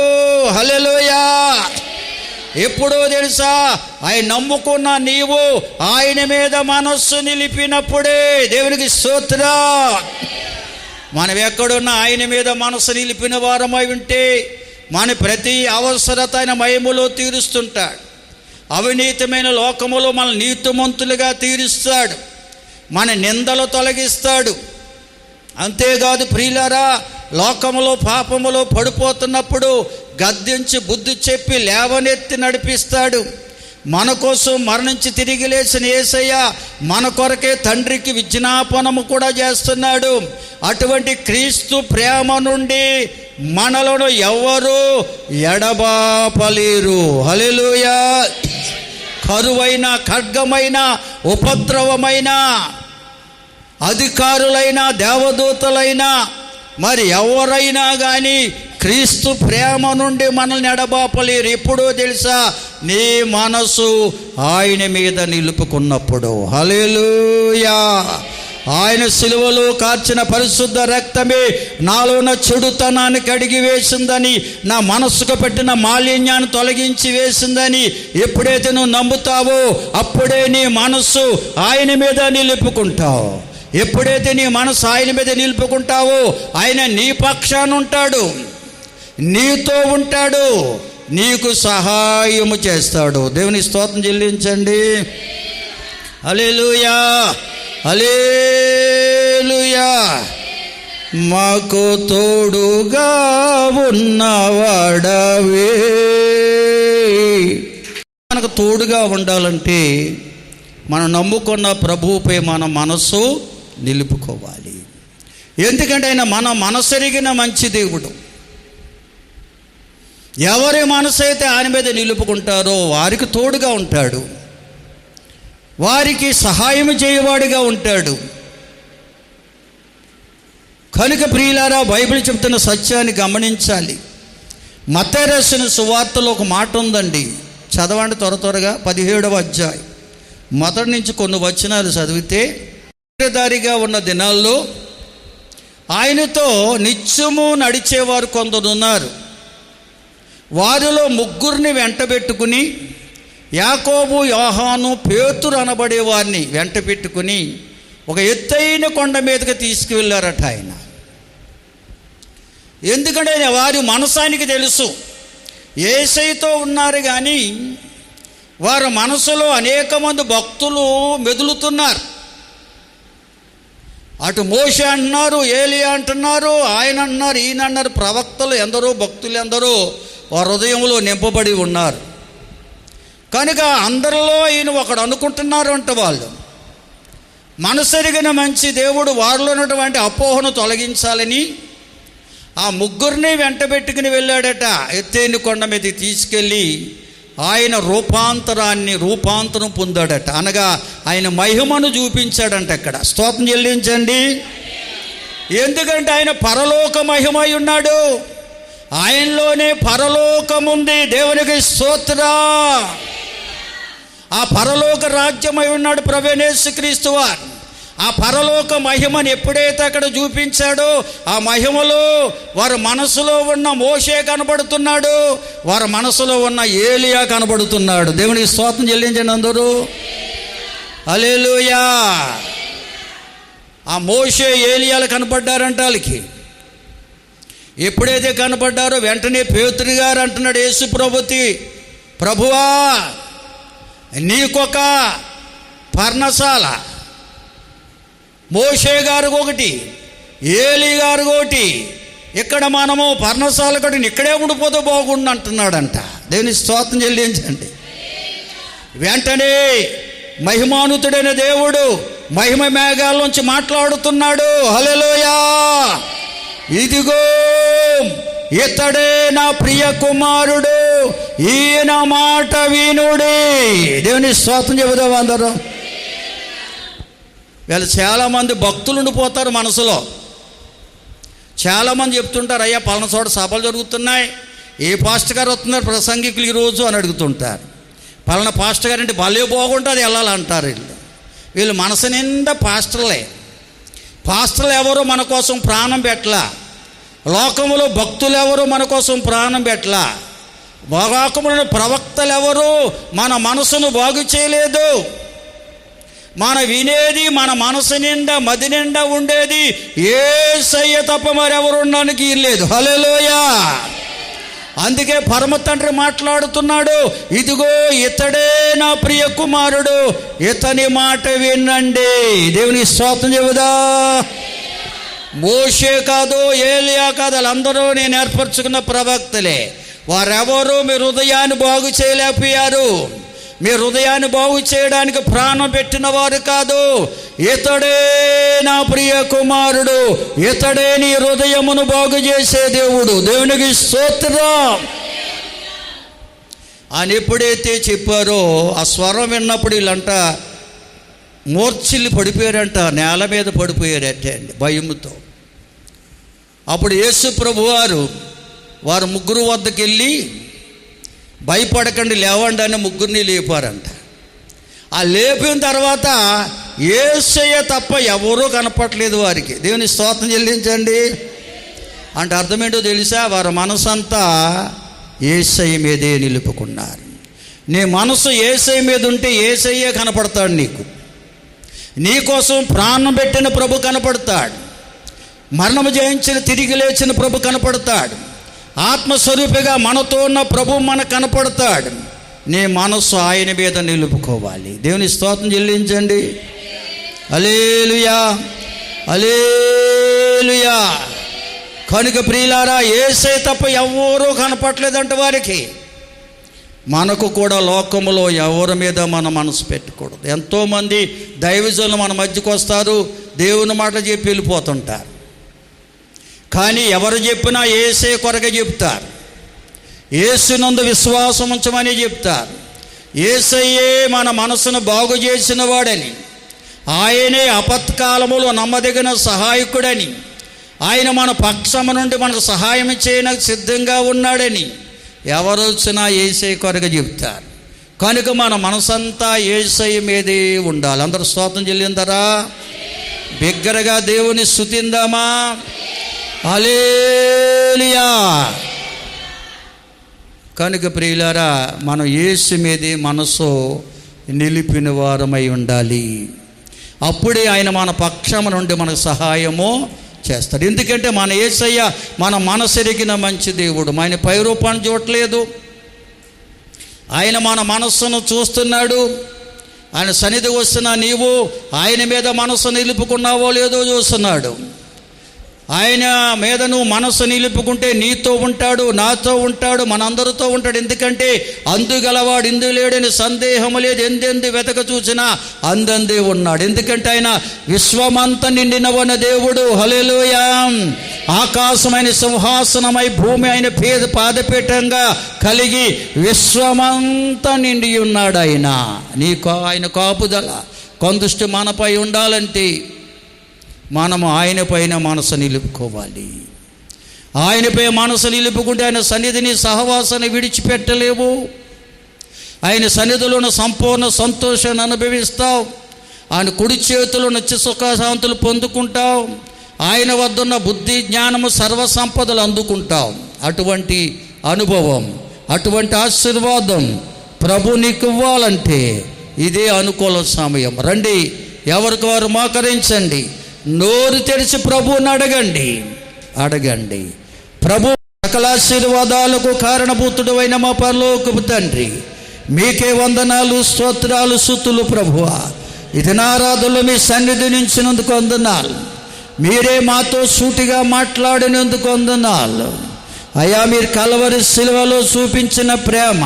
హల్లెలూయా. ఎప్పుడో తెలుసా? ఆయన నమ్ముకున్న నీవు ఆయన మీద మనస్సు నిలిపినప్పుడే. దేవునికి స్తోత్రం. మనం ఎక్కడున్నా ఆయన మీద మనస్సు నిలిపిన వారమై ఉంటే మన ప్రతి అవసరత ఆయన మహిమలో తీరుస్తుంటాడు. అవినీతమైన లోకములో మన నీతిమంతులుగా తీరుస్తాడు, మన నిందలు తొలగిస్తాడు. అంతేకాదు ప్రియులారా, లోకములో పాపములో పడిపోతున్నప్పుడు గద్దించి బుద్ధి చెప్పి లేవనెత్తి నడిపిస్తాడు. మన కోసం మరణించి తిరిగి లేచిన యేసయ్య మన కొరకే తండ్రికి విజ్ఞాపనము కూడా చేస్తున్నాడు. అటువంటి క్రీస్తు ప్రేమ నుండి మనలను ఎవరు ఎడబాపలేరు. హల్లెలూయా. కరువైన, ఖడ్గమైన, ఉపద్రవమైన, అధికారులైన, దేవదూతలైన, మరి ఎవరైనా కానీ క్రీస్తు ప్రేమ నుండి మనల్ని ఎడబాపలేరు. ఎప్పుడో తెలుసా? నీ మనసు ఆయన మీద నిలుపుకున్నప్పుడు. హల్లెలూయా. ఆయన సిలువలో కార్చిన పరిశుద్ధ రక్తమే నాలోన చెడుతనాన్ని కడిగి వేసిందని, నా మనస్సుకు పెట్టిన మాలిన్యాన్ని తొలగించి వేసిందని ఎప్పుడైతే నువ్వు నమ్ముతావో అప్పుడే నీ మనస్సు ఆయన మీద నిలుపుకుంటావు. ఎప్పుడైతే నీ మనసు ఆయన మీద నిలుపుకుంటావో ఆయన నీ పక్షాన ఉంటాడు, నీతో ఉంటాడు, నీకు సహాయము చేస్తాడు. దేవుని స్తోత్రం చెల్లించండి. హల్లెలూయా. హల్లెలూయా. మాకు తోడుగా ఉన్నవాడవే. మనకు తోడుగా ఉండాలంటే మనం నమ్ముకున్న ప్రభువుపై మన మనసు నిలుపుకోవాలి. ఎందుకంటే ఆయన మన మనసెరిగిన మంచి దేవుడు. ఎవరి మనసు అయితే ఆయన మీద నిలుపుకుంటారో వారికి తోడుగా ఉంటాడు, వారికి సహాయం చేయవాడిగా ఉంటాడు. కనుక ప్రియులారా, బైబిల్ చెప్తున్న సత్యాన్ని గమనించాలి. మత్తయి రాసిన సువార్తలో ఒక మాట ఉందండి, చదవండి త్వరగా. 17వ అధ్యాయం మొదటి నుంచి కొన్ని వచనాలు చదివితే, దారిగా ఉన్న దినాల్లో ఆయనతో నిత్యము నడిచేవారు కొందరున్నారు. వారిలో ముగ్గురిని వెంటబెట్టుకుని, యాకోబు, యోహాను, పేతురు అనబడే వారిని వెంట పెట్టుకుని ఒక ఎత్తైన కొండ మీదకి తీసుకువెళ్ళారట ఆయన. ఎందుకంటే వారి మనసానికి తెలుసు యేసయ్యతో ఉన్నారు, కానీ వారి మనసులో అనేక మంది భక్తులు మెదులుతున్నారు. అటు మోషే అంటున్నారు, ఏలియా అంటున్నారు, ఆయన అన్నారు, ఈయన అన్నారు. ప్రవక్తలు ఎందరో, భక్తులు ఎందరో వారి హృదయంలో నింపబడి ఉన్నారు. కనుక అందరిలో ఈయన ఒకడు అనుకుంటున్నారు అంట. వాళ్ళు మనసెరిగిన మంచి దేవుడు వారిలో ఉన్నటువంటి అపోహను తొలగించాలని ఆ ముగ్గురిని వెంటబెట్టుకుని వెళ్ళాడట. ఎత్తైన కొండ మీద తీసుకెళ్ళి ఆయన రూపాంతరం పొందాడట. అనగా ఆయన మహిమను చూపించాడంట. అక్కడ స్తోత్రం చెల్లించండి. ఎందుకంటే ఆయన పరలోక మహిమై ఉన్నాడు. ఆయనలోనే పరలోకముంది. దేవునికి స్తోత్రం. ఆ పరలోక రాజ్యమై ఉన్నాడు ప్రభువైన యేసుక్రీస్తు వారు. ఆ పరలోక మహిమను ఎప్పుడైతే అక్కడ చూపించాడో, ఆ మహిమలో వారి మనసులో ఉన్న మోషే కనబడుతున్నాడు, వారి మనసులో ఉన్న ఏలియా కనబడుతున్నాడు. దేవునికి స్తోత్రం చెల్లించండి అందరూ. హల్లెలూయా. ఆ మోషే, ఏలియాలు కనపడ్డారంట వాళ్ళకి. ఎప్పుడైతే కనపడ్డారో వెంటనే పేతురు గారు అంటున్నాడు యేసు ప్రభువా, నీకొక పర్ణశాల, మోషే గారు ఒకటి, ఏలి గారు ఒకటి, ఇక్కడ మనము పర్ణశాల కట్టిన ఇక్కడే ఉండిపోతే బాగుండు అంటున్నాడంట. దేవుని స్తోత్రం చెల్లించండి. వెంటనే మహిమానుతుడైన దేవుడు మహిమ మేఘాల్లోంచి మాట్లాడుతున్నాడు. హల్లెలూయా. ఇదిగో ఇతడే నా ప్రియ కుమారుడు, ఈయన మాట వినుడి. దేవుని స్తోత్రం చెబుదాం అందరం. వీళ్ళు చాలామంది భక్తులు ఉండిపోతారు మనసులో. చాలామంది చెప్తుంటారు, అయ్యా పలానా చోట సభలు జరుగుతున్నాయి, ఏ పాస్టర్ గారు వస్తున్నారు ప్రసంగికులు ఈరోజు అని అడుగుతుంటారు. పలానా పాస్టర్ గారు అంటే భలే బాగుంటుంది వెళ్ళాలంటారు. వీళ్ళు మనసు నిండా పాస్టర్లే. పాస్టర్లు ఎవరు మన కోసం ప్రాణం పెట్టలా. లోకములో భక్తులు ఎవరు మన కోసం ప్రాణం పెట్టలా. లోకములో ప్రవక్తలు ఎవరు మన మనసును బాగు చేయలేదు. మన వినేది, మన మనసు నిండా మది నిండా ఉండేది యేసయ్య తప్ప మరెవరు ఉండడానికి లేదు. హల్లెలూయా. అందుకే పరమ తండ్రి మాట్లాడుతున్నాడు, ఇదిగో ఇతడే నా ప్రియ కుమారుడు, ఇతని మాట వినండి. దేవుని స్తోత్రం చెబుదా. మోషే కాదు, ఏలియా కాదు, వాళ్ళందరూ నేను ఏర్పరచుకున్న ప్రవక్తలే. వారెవరూ మీ హృదయాన్ని బాగు చేయలేకపోయారు. మీ హృదయాన్ని బాగు చేయడానికి ప్రాణం పెట్టిన వారు కాదు. ఇతడే నా ప్రియ కుమారుడు, ఇతడే నీ హృదయమును బాగు చేసే దేవుడు. దేవునికి స్తోత్రం. అని ఎప్పుడైతే చెప్పారో ఆ స్వరం విన్నప్పుడు వీళ్ళంట మూర్ఛిల్లి పడిపోయారంట, నేల మీద పడిపోయారట అండి భయముతో. అప్పుడు యేసు ప్రభువారు వారు ముగ్గురు వద్దకు వెళ్ళి, భయపడకండి లేవండి అని ముగ్గురిని లేపారంట. ఆ లేపిన తర్వాత యేసయ్య తప్ప ఎవరూ కనపడలేదు వారికి. దేవుని స్తోత్రం చెల్లించండి. అంటే అర్థమేంటో తెలుసా? వారి మనసంతా యేసయ్య మీదే నిలుపుకున్నారు. నీ మనసు యేసయ్య మీద ఉంటే యేసయ్యే కనపడతాడు నీకు. నీకోసం ప్రాణం పెట్టిన ప్రభు కనపడతాడు. మరణము జయించిన తిరిగి లేచిన ప్రభు కనపడతాడు. ఆత్మస్వరూపిగా మనతో ఉన్న ప్రభు మనకు కనపడతాడు. నీ మనస్సు ఆయన మీద నిలుపుకోవాలి. దేవుని స్తోత్రం చెల్లించండి. హల్లెలూయా, హల్లెలూయా. హల్లెలూయా. కనుక ప్రియులారా, యేసయ్య తప్ప ఎవరూ కనపట్లేదంట వారికి. మనకు కూడా లోకములో ఎవరి మీద మన మనసు పెట్టకూడదు. ఎంతోమంది దైవజనులు మన మధ్యకు వస్తారు, దేవుని మాట చెప్పి వెళ్ళిపోతుంటారు. కానీ ఎవరు చెప్పినా యేసయ్య కొరకే చెప్తారు, యేసునందు విశ్వాసం ఉంచమని చెప్తారు. యేసయ్యే మన మనసును బాగు చేసిన వాడని, ఆయనే ఆపత్కాలములో నమ్మదగిన సహాయకుడని, ఆయన మన పక్షము నుండి మనకు సహాయం చేయడానికి సిద్ధంగా ఉన్నాడని ఎవరు వచ్చినా యేసయ్య కొరకు చెప్తారు. కనుక మన మనసంతా యేసయ్య మీదే ఉండాలి. అందరూ స్తోత్రం చెల్లిందరా? బిగ్గరగా దేవుని స్తుతిందామా? హల్లెలూయా. కనుక ప్రియులారా, మనం యేసు మీదే మనసు నిలిపిన వారమై ఉండాలి. అప్పుడే ఆయన మన పక్షము నుండి మనకు సహాయము చేస్తాడు. ఎందుకంటే మన యేసయ్య మన మనసెరిగిన మంచి దేవుడు. ఆయన పై రూపాన్ని చూడట్లేదు, ఆయన మన మనస్సును చూస్తున్నాడు. ఆయన సన్నిధి వస్తున్నా నీవు ఆయన మీద మనసు నిలుపుకున్నావో లేదో చూస్తున్నాడు. ఆయన మీద నువ్వు మనసు నిలుపుకుంటే నీతో ఉంటాడు, నాతో ఉంటాడు, మనందరితో ఉంటాడు. ఎందుకంటే అందుగలవాడు ఇందు లేడని సందేహము లేదు, ఎందెందు వెతక చూసినా అందందే ఉన్నాడు. ఎందుకంటే ఆయన విశ్వమంతా నిండినవన్న దేవుడు. హల్లెలూయా. ఆకాశమైన సింహాసనమై భూమి ఆయన పాదపీఠంగా కలిగి విశ్వమంతా నిండి ఉన్నాడు ఆయన. ఆయన కాపుదల కొందృష్టి మనపై ఉండాలంటే మనము ఆయన పైన మనసు నిలుపుకోవాలి. ఆయనపై మనసు నిలుపుకుంటే ఆయన సన్నిధిని సహవాసాన్ని విడిచిపెట్టలేవు. ఆయన సన్నిధిలోని సంపూర్ణ సంతోషాన్ని అనుభవిస్తావు. ఆయన కుడి చేతులు నిత్య సుఖశాంతులు పొందుకుంటావు. ఆయన వద్దున్న బుద్ధి జ్ఞానము సర్వసంపదలు అందుకుంటావు. అటువంటి అనుభవం, అటువంటి ఆశీర్వాదం ప్రభు నీకు ఇవ్వాలంటే ఇదే అనుకూల సమయం. రండి, ఎవరికి వారు మోకరించండి, నోరు తెరిచి ప్రభువుని అడగండి. ప్రభు సకల ఆశీర్వాదాలకు కారణభూతుడు అయిన మా పరలోకపు తండ్రి, మీకే వందనాలు, స్తోత్రాలు, స్తుతులు ప్రభువా. ఇది నా ఆరాధనలో మీ సన్నిధి నుంచినందుకు వందనాలు. మీరే మాతో సూటిగా మాట్లాడినందుకు వందనాలు అయ్యా. మీరు కలవరి శిలువలో చూపించిన ప్రేమ,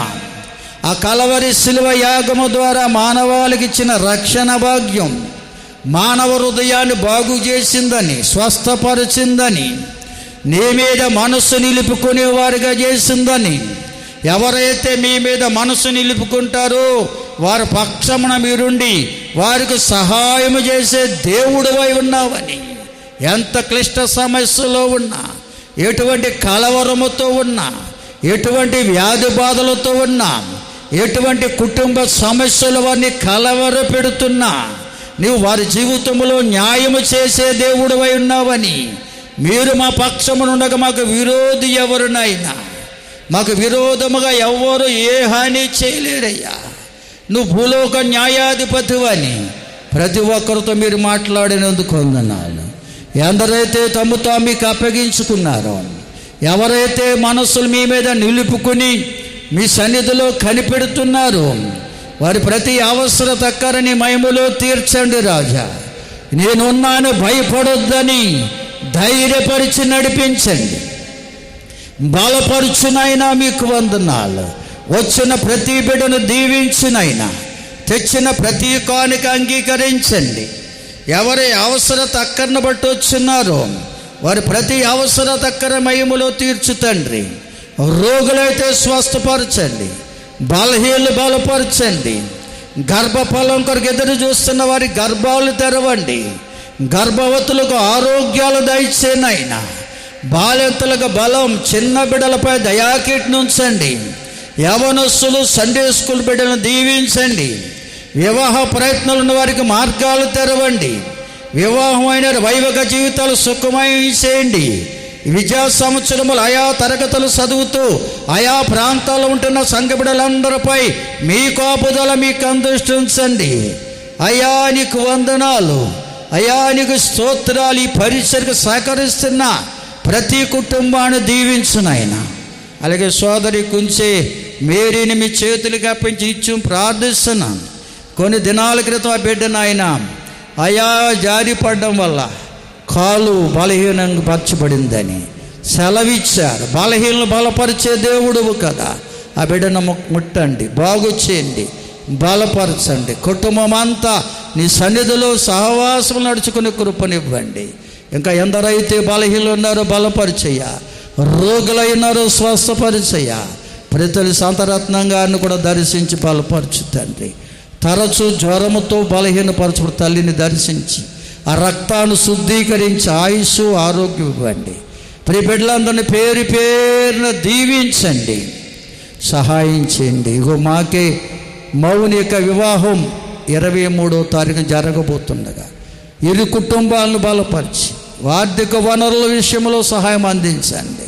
ఆ కలవరి శిలువ యాగము ద్వారా మానవాళికి ఇచ్చిన రక్షణ భాగ్యం మానవ హృదయాన్ని బాగు చేసిందని, స్వస్థపరిచిందని, నీ మీద మనస్సు నిలుపుకునేవారుగా చేసిందని, ఎవరైతే మీ మీద మనసు నిలుపుకుంటారో వారి పక్షమున మీరుండి వారికి సహాయం చేసే దేవుడివై ఉన్నావని, ఎంత క్లిష్ట సమస్యలో ఉన్నా, ఎటువంటి కలవరముతో ఉన్నా, ఎటువంటి వ్యాధి బాధలతో ఉన్నా, ఎటువంటి కుటుంబ సమస్యలు వారిని కలవర పెడుతున్నా నీవు వారి జీవితంలో న్యాయము చేసే దేవుడివై ఉన్నావని, మీరు మా పక్షమునుండగా మాకు విరోధి ఎవరునైనా, మాకు విరోధముగా ఎవరు ఏ హాని చేయలేరయ్యా. నువ్వు భూలోక న్యాయాధిపతివని ప్రతి ఒక్కరితో మీరు మాట్లాడినందుకు వందనాలు. ఎందరైతే తమ్ము తాము మీకు అప్పగించుకున్నారో, ఎవరైతే మనస్సులు మీ మీద నిలుపుకుని మీ సన్నిధిలో కనిపెడుతున్నారో వారి ప్రతి అవసరత అక్కరని మహిమలో తీర్చండి రాజా. నేనున్నాను, భయపడొద్దని ధైర్యపరిచి నడిపించండి. బలపరుచునైనా మీకు వందనాలు. వచ్చిన ప్రతి బిడ్డను దీవించునైనా, తెచ్చిన ప్రతి కానుక అంగీకరించండి. ఎవరి అవసరత అక్కరను బట్టి వచ్చున్నారో వారి ప్రతి అవసరత అక్కర మహిమలో తీర్చు తండ్రి. రోగులైతే స్వస్థపరచండి, బలహీనలు బలపరచండి. గర్భఫలం కొరకు ఎదురు చూస్తున్న వారి గర్భాలు తెరవండి. గర్భవతులకు ఆరోగ్యాలు దయచేనైనా, బాలింతలకు బలం, చిన్న బిడ్డలపై దయాకీట్ను ఉంచండి. యవనస్తులు సండే స్కూల్ బిడ్డలను దీవించండి. వివాహ ప్రయత్నాలు ఉన్న వారికి మార్గాలు తెరవండి. వివాహమైన వైవాహిక జీవితాలు సుఖమయం చేయండి. విద్యా సంవత్సరములు ఆయా తరగతులు చదువుతూ ఆయా ప్రాంతాల్లో ఉంటున్న సంఘ బిడ్డలందరిపై మీ కాపుదల మీకు అందిస్తుంచండి. అయ్యా నీకు వందనాలు, అయ్యా నీకు స్తోత్రాలు. ఈ పరిచర్కు సహకరిస్తున్న ప్రతి కుటుంబాన్ని దీవించునైనా. అలాగే సోదరి కుంచే మేరీని మీ చేతులకు అప్పించి ఇచ్చి ప్రార్థిస్తున్నాను. కొన్ని దినాల క్రితం ఆ బిడ్డ నాయన అయా జారిపడడం వల్ల కాలు బలహీనంగా పరచబడిందని సెలవిచ్చారు. బలహీనలు బలపరిచే దేవుడువు కదా. ఆ బిడ్డను ముట్టండి, బాగు చేయండి, బలపరచండి. కుటుంబం అంతా నీ సన్నిధిలో సహవాసం నడుచుకునే కృపనివ్వండి. ఇంకా ఎందరైతే బలహీనలు ఉన్నారో బలపరిచయ్యా, రోగులైనారో స్వస్థపరిచయ్యా. ప్రతి సంతరత్నం గారిని కూడా దర్శించి బలపరచుతండి. తరచూ జ్వరముతో బలహీనపరచు తల్లిని దర్శించి ఆ రక్తాన్ని శుద్ధీకరించి ఆయుష్ ఆరోగ్యం ఇవ్వండి. ప్రియ బిడ్డలందరినీ పేరు పేరున దీవించండి, సహాయం చేయండి. ఇగో మాకే మౌని యొక్క వివాహం 23వ తారీఖు జరగబోతుండగా ఇరు కుటుంబాలను బలపరిచి ఆర్థిక వనరుల విషయంలో సహాయం అందించండి.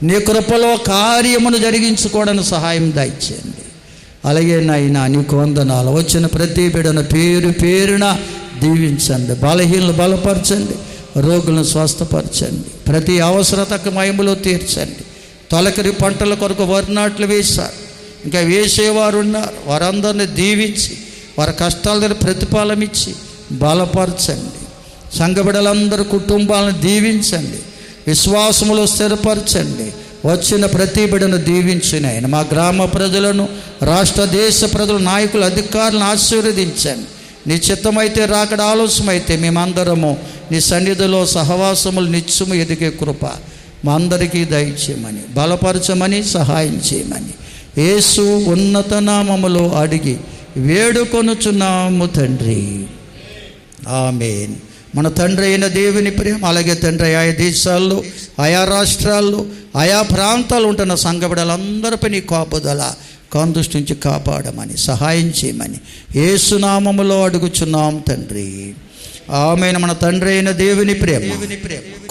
నీ కృపలో కార్యమును జరిగించుకోవడానికి సహాయం దయచేయండి. అలాగే నాయనా నీకు వందనాలు. వచ్చిన ప్రతి బిడ్డను పేరు పేరున దీవించండి, బలహీనలు బలపరచండి, రోగులను స్వస్థపరచండి, ప్రతి అవసరతకు మహిమలో తీర్చండి. తొలకరి పంటల కొరకు వరి నాట్లు వేశారు, ఇంకా వేసేవారు ఉన్నారు. వారందరినీ దీవించి వారి కష్టాల దగ్గర ప్రతిఫలం ఇచ్చి బలపరచండి. సంఘ బిడ్డలందరూ కుటుంబాలను దీవించండి, విశ్వాసములో స్థిరపరచండి. వచ్చిన ప్రతి బిడ్డను దీవించిన ఆయన మా గ్రామ ప్రజలను, రాష్ట్ర దేశ ప్రజల నాయకులు, అధికారులను ఆశీర్వదించండి. నీ చిత్తమైతే రాకడ ఆలోచనమైతే మేమందరము నీ సన్నిధిలో సహవాసములు నిత్యము ఎదిగే కృప మా అందరికీ దయచేయమని, బలపరచమని, సహాయం చేయమని యేసు ఉన్నత నామములో అడిగి వేడుకొనుచున్నాము తండ్రి, ఆమేన్. మన తండ్రి అయిన దేవుని ప్రేమ, అలాగే తండ్రి ఆయా దేశాల్లో, ఆయా రాష్ట్రాల్లో, ఆయా ప్రాంతాలు ఉంటున్న సంఘ బిడ్డలందరిపై నీ కాపుదల కాందృష్టి నుంచి కాపాడమని, సహాయం చేయమని యేసు నామములో అడుగుచున్నాం తండ్రి, ఆమేన్. మన తండ్రి అయిన దేవుని ప్రేమ,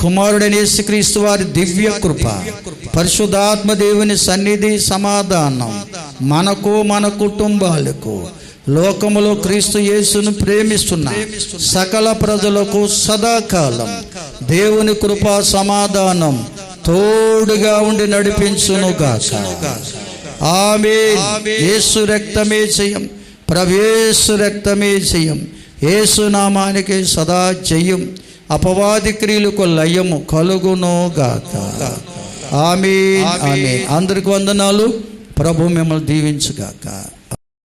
కుమారుడైన యేసుక్రీస్తు వారి దివ్య కృప, పరిశుద్ధాత్మ దేవుని సన్నిధి, సమాధానం మనకు మన కుటుంబాలకు, లోకములో క్రీస్తు యేసును ప్రేమిస్తున్న సకల ప్రజలకు సదాకాలం దేవుని కృప సమాధానం తోడుగా ఉండి నడిపించునుగాక. ఆమేన్. యేసు రక్తమే జయం, ప్రవేశు రక్తమే జయం. యేసు నామానికి సదా జయం, అపవాది క్రియలకు లయము కలుగునుగాక. ఆమేన్, ఆమేన్. అందరికి వందనాలు. ప్రభు మిమ్మల్ని దీవించుగాక.